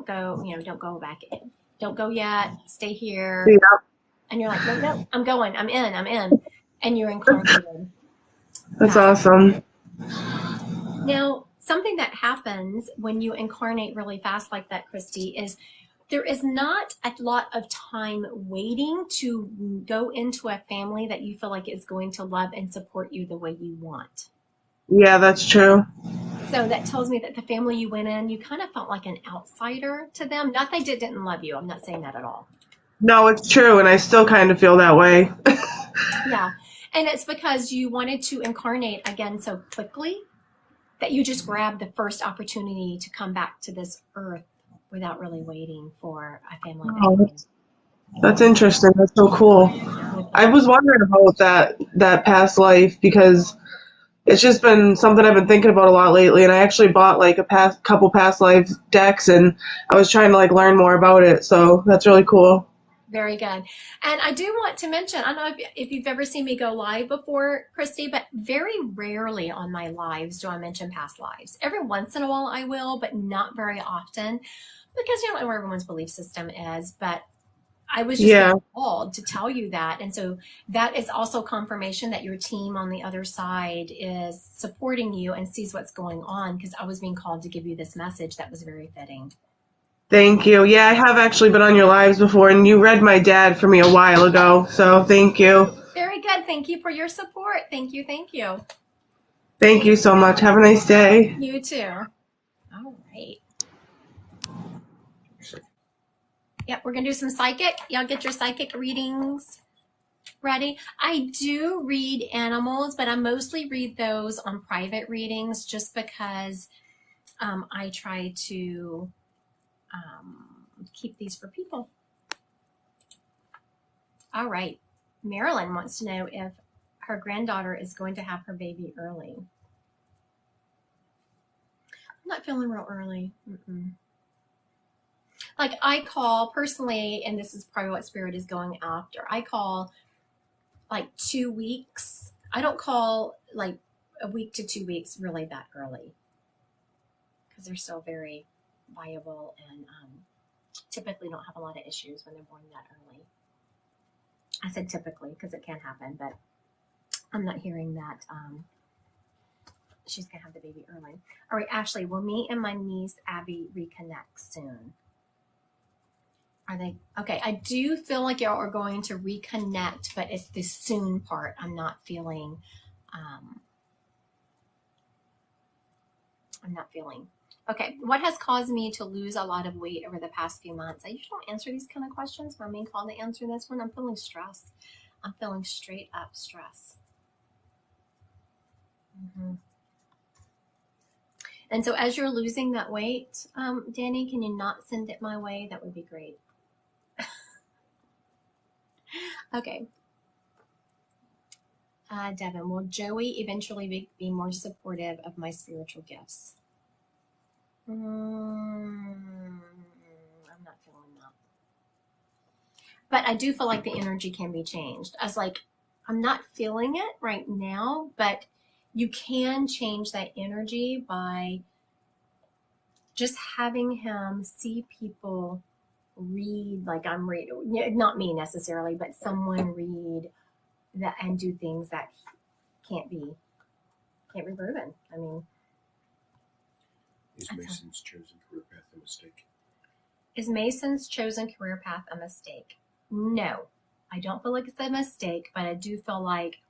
go, don't go back in. Don't go yet. Stay here. Yeah, And you're like, no, no, I'm going. I'm in. And you're incarnated that's past. awesome. Now, something that happens when you incarnate really fast like that, Christy, is there is not a lot of time waiting to go into a family that you feel like is going to love and support you the way you want. Yeah, that's true. So that tells me that the family you went in, you kind of felt like an outsider to them. Not they didn't love you. I'm not saying that at all. No, it's true, and I still kind of feel that way. Yeah. And it's because you wanted to incarnate again so quickly that you just grabbed the first opportunity to come back to this earth without really waiting for a family that Oh, you that's interesting. That's so cool. would I love. was wondering about that past life because it's just been something I've been thinking about a lot lately, and I actually bought like a couple past life decks, and I was trying to like learn more about it. So that's really cool. Very good. And I do want to mention, I don't know if you've ever seen me go live before, Christy, but very rarely on my lives do I mention past lives. Every once in a while I will, but not very often because you don't know where everyone's belief system is. But I was just Yeah. being called to tell you that. And so that is also confirmation that your team on the other side is supporting you and sees what's going on, because I was being called to give you this message that was very fitting. Thank you. Yeah, I have actually been on your lives before, and you read my dad for me a while ago. So thank you. Very good. Thank you for your support. Thank you. Thank you. Thank you so much. Have a nice day. You too. All right. Yep, we're going to do some psychic. Y'all get your psychic readings ready. I do read animals, but I mostly read those on private readings just because I try to keep these for people. All right. Marilyn wants to know if her granddaughter is going to have her baby early. I'm not feeling real early. Like I call personally, and this is probably what Spirit is going after, I call like 2 weeks. I don't call like a week to 2 weeks really that early because they're still very viable and typically don't have a lot of issues when they're born that early. I said typically because it can happen, but I'm not hearing that she's going to have the baby early. All right, Ashley, will me and my niece Abby reconnect soon? Are they okay? I do feel like y'all are going to reconnect, but it's the soon part I'm not feeling. I'm not feeling. Okay, what has caused me to lose a lot of weight over the past few months? I usually don't answer these kind of questions, but I'm being called to answer this one. I'm feeling stress. I'm feeling straight up stress. And so as you're losing that weight, Danny, can you not send it my way? That would be great. Okay. Devin, will Joey eventually be more supportive of my spiritual gifts? I'm not feeling that. But I do feel like the energy can be changed. I was like, I'm not feeling it right now, but you can change that energy by just having him see people read, like I'm reading, not me necessarily, but someone read that and do things that can't be proven. I mean, Is Mason's chosen career path a mistake? Is Mason's chosen career path a mistake? No, I don't feel like it's a mistake, but I do feel like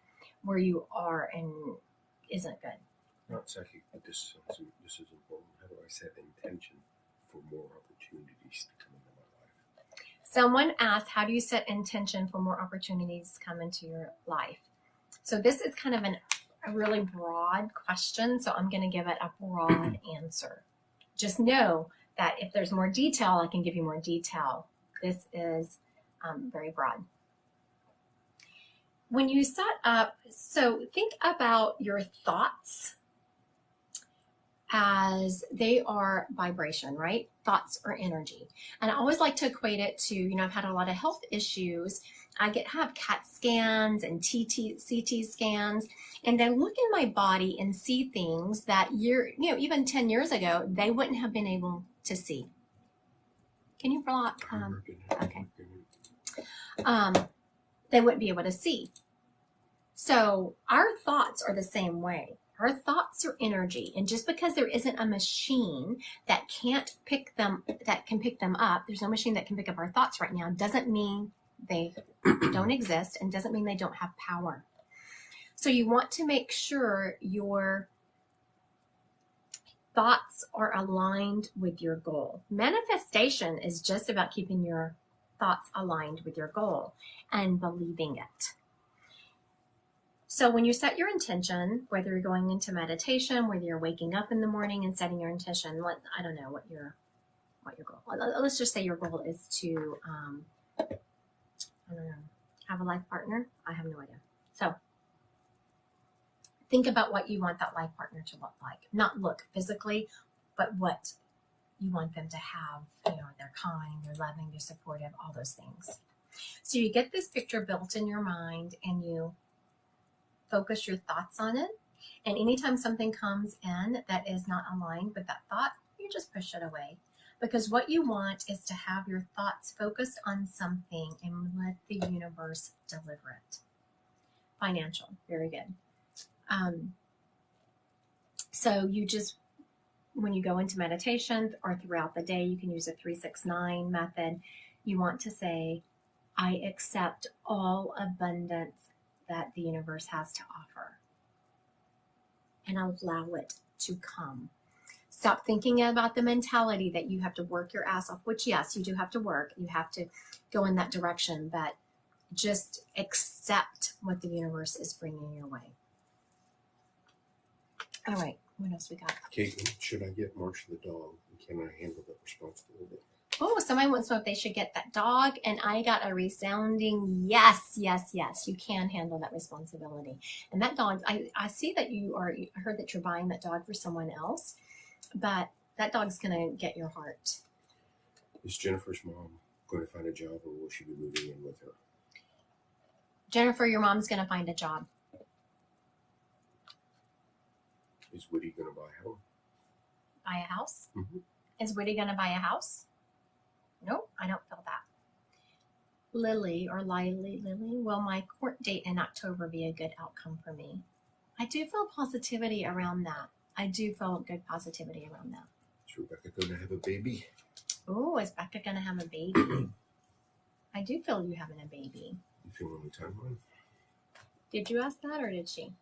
where you are and isn't good. Not psychic, but this is important. How do I set intention for more opportunities to come into my life? Someone asked, how do you set intention for more opportunities to come into your life? So this is kind of a really broad question, so I'm going to give it a broad answer. Just know that if there's more detail, I can give you more detail. This is very broad. When you set up, so think about your thoughts as they are vibration, right? Thoughts are energy. And I always like to equate it to, I've had a lot of health issues. I have CAT scans and CT scans, and I look in my body and see things that even 10 years ago, they wouldn't have been able to see. Can you block? Okay. They wouldn't be able to see. So our thoughts are the same way. Our thoughts are energy, and just because there isn't a machine that can pick them up, there's no machine that can pick up our thoughts right now, doesn't mean they don't exist, and doesn't mean they don't have power. So you want to make sure your thoughts are aligned with your goal. Manifestation is just about keeping your thoughts aligned with your goal and believing it. So when you set your intention, whether you're going into meditation, whether you're waking up in the morning and setting your intention, I don't know what your goal. Let's just say your goal is to, I don't know, have a life partner. I have no idea. So think about what you want that life partner to look like. Not look physically, but what you want them to have. They're kind, they're loving, they're supportive, all those things. So you get this picture built in your mind, and you focus your thoughts on it. And anytime something comes in that is not aligned with that thought, you just push it away. Because what you want is to have your thoughts focused on something and let the universe deliver it. Financial, very good. So you just, when you go into meditation or throughout the day, you can use a 3-6-9 method. You want to say, I accept all abundance that the universe has to offer, and allow it to come. Stop thinking about the mentality that you have to work your ass off, which yes, you do have to work. You have to go in that direction, but just accept what the universe is bringing your way. All right, what else we got? Caitlin, should I get Marcia the dog? Can I handle that responsibility? Oh, somebody wants to know if they should get that dog, and I got a resounding yes. You can handle that responsibility. And that dog, I see that I heard that you're buying that dog for someone else, but that dog's going to get your heart. Is Jennifer's mom going to find a job, or will she be moving in with her? Jennifer, your mom's going to find a job. Is Woody going to buy a home? Buy a house? Mm-hmm. Is Woody going to buy a house? No, I don't feel that. Lily, will my court date in October be a good outcome for me? I do feel positivity around that. Is Rebecca going to have a baby? Oh, is Becca going to have a baby? I do feel you having a baby. You feel on the timeline? Did you ask that, or did she?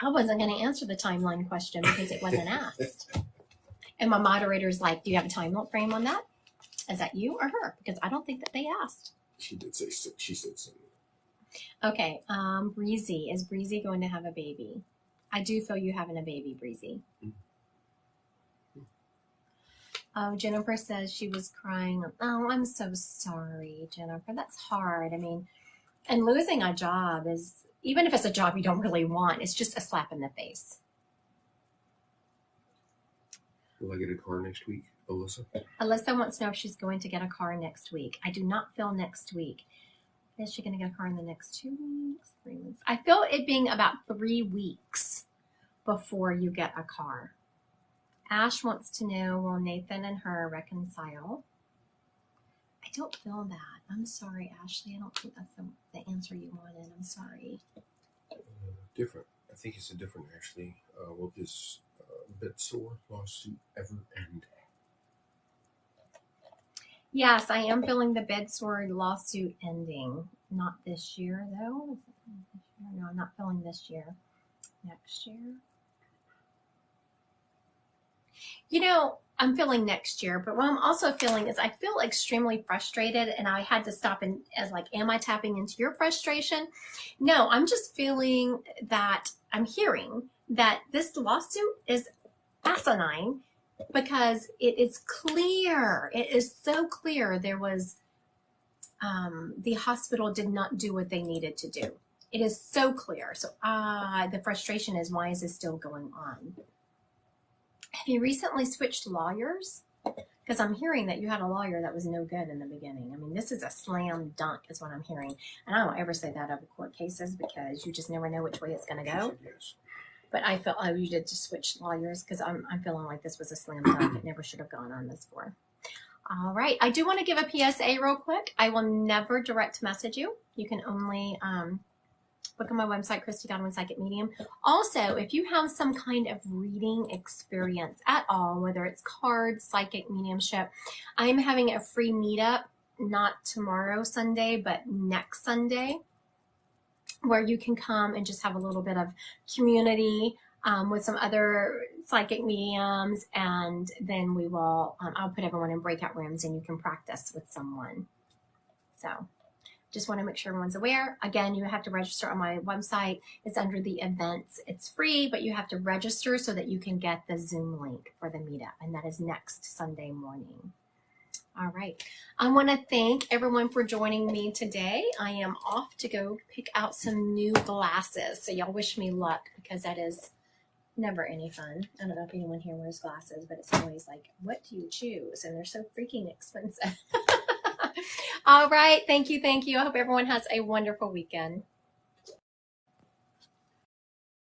I wasn't going to answer the timeline question because it wasn't asked. And my moderator's like, do you have a time frame on that? Is that you or her? Because I don't think that they asked. She did say so. She said so. Okay. Breezy. Is Breezy going to have a baby? I do feel you having a baby, Breezy. Mm-hmm. Oh, Jennifer says she was crying. Oh, I'm so sorry, Jennifer. That's hard. I mean, and losing a job is, even if it's a job you don't really want, it's just a slap in the face. Will I get a car next week, Alyssa? Alyssa wants to know if she's going to get a car next week. I do not feel next week. Is she going to get a car in the next 2 weeks, 3 weeks? I feel it being about 3 weeks before you get a car. Ash wants to know, will Nathan and her reconcile? I don't feel that. I'm sorry, Ashley. I don't think that's the answer you wanted. I'm sorry. Different. I think it's a different, Ashley. Will this bedsore lawsuit ever end? Yes, I am feeling the bedsore lawsuit ending. Not this year, though. No, I'm not feeling this year. Next year. You know, I'm feeling next year, but what I'm also feeling is I feel extremely frustrated, and I had to stop and as like, am I tapping into your frustration? No, I'm just feeling that I'm hearing that this lawsuit is asinine because it is clear. It is so clear there was the hospital did not do what they needed to do. It is so clear. So the frustration is, why is this still going on? Have you recently switched lawyers? Because I'm hearing that you had a lawyer that was no good in the beginning. I mean, this is a slam dunk is what I'm hearing. And I don't ever say that over court cases because you just never know which way it's going to She go. said yes. But I felt, oh, you did just switch lawyers because I'm feeling like this was a slam dunk. It never should have gone on this for. All right. I do want to give a PSA real quick. I will never direct message you. You can only look on my website, Christy Godwin Psychic Medium. Also, if you have some kind of reading experience at all, whether it's cards, psychic mediumship, I'm having a free meetup, not tomorrow Sunday, but next Sunday, where you can come and just have a little bit of community with some other psychic mediums, and then we will, I'll put everyone in breakout rooms and you can practice with someone. So just want to make sure everyone's aware. Again, you have to register on my website. It's under the events. It's free, but you have to register so that you can get the Zoom link for the meetup, and that is next Sunday morning. All right. I want to thank everyone for joining me today. I am off to go pick out some new glasses. So y'all wish me luck because that is never any fun. I don't know if anyone here wears glasses, but it's always like, what do you choose? And they're so freaking expensive. All right. Thank you. Thank you. I hope everyone has a wonderful weekend.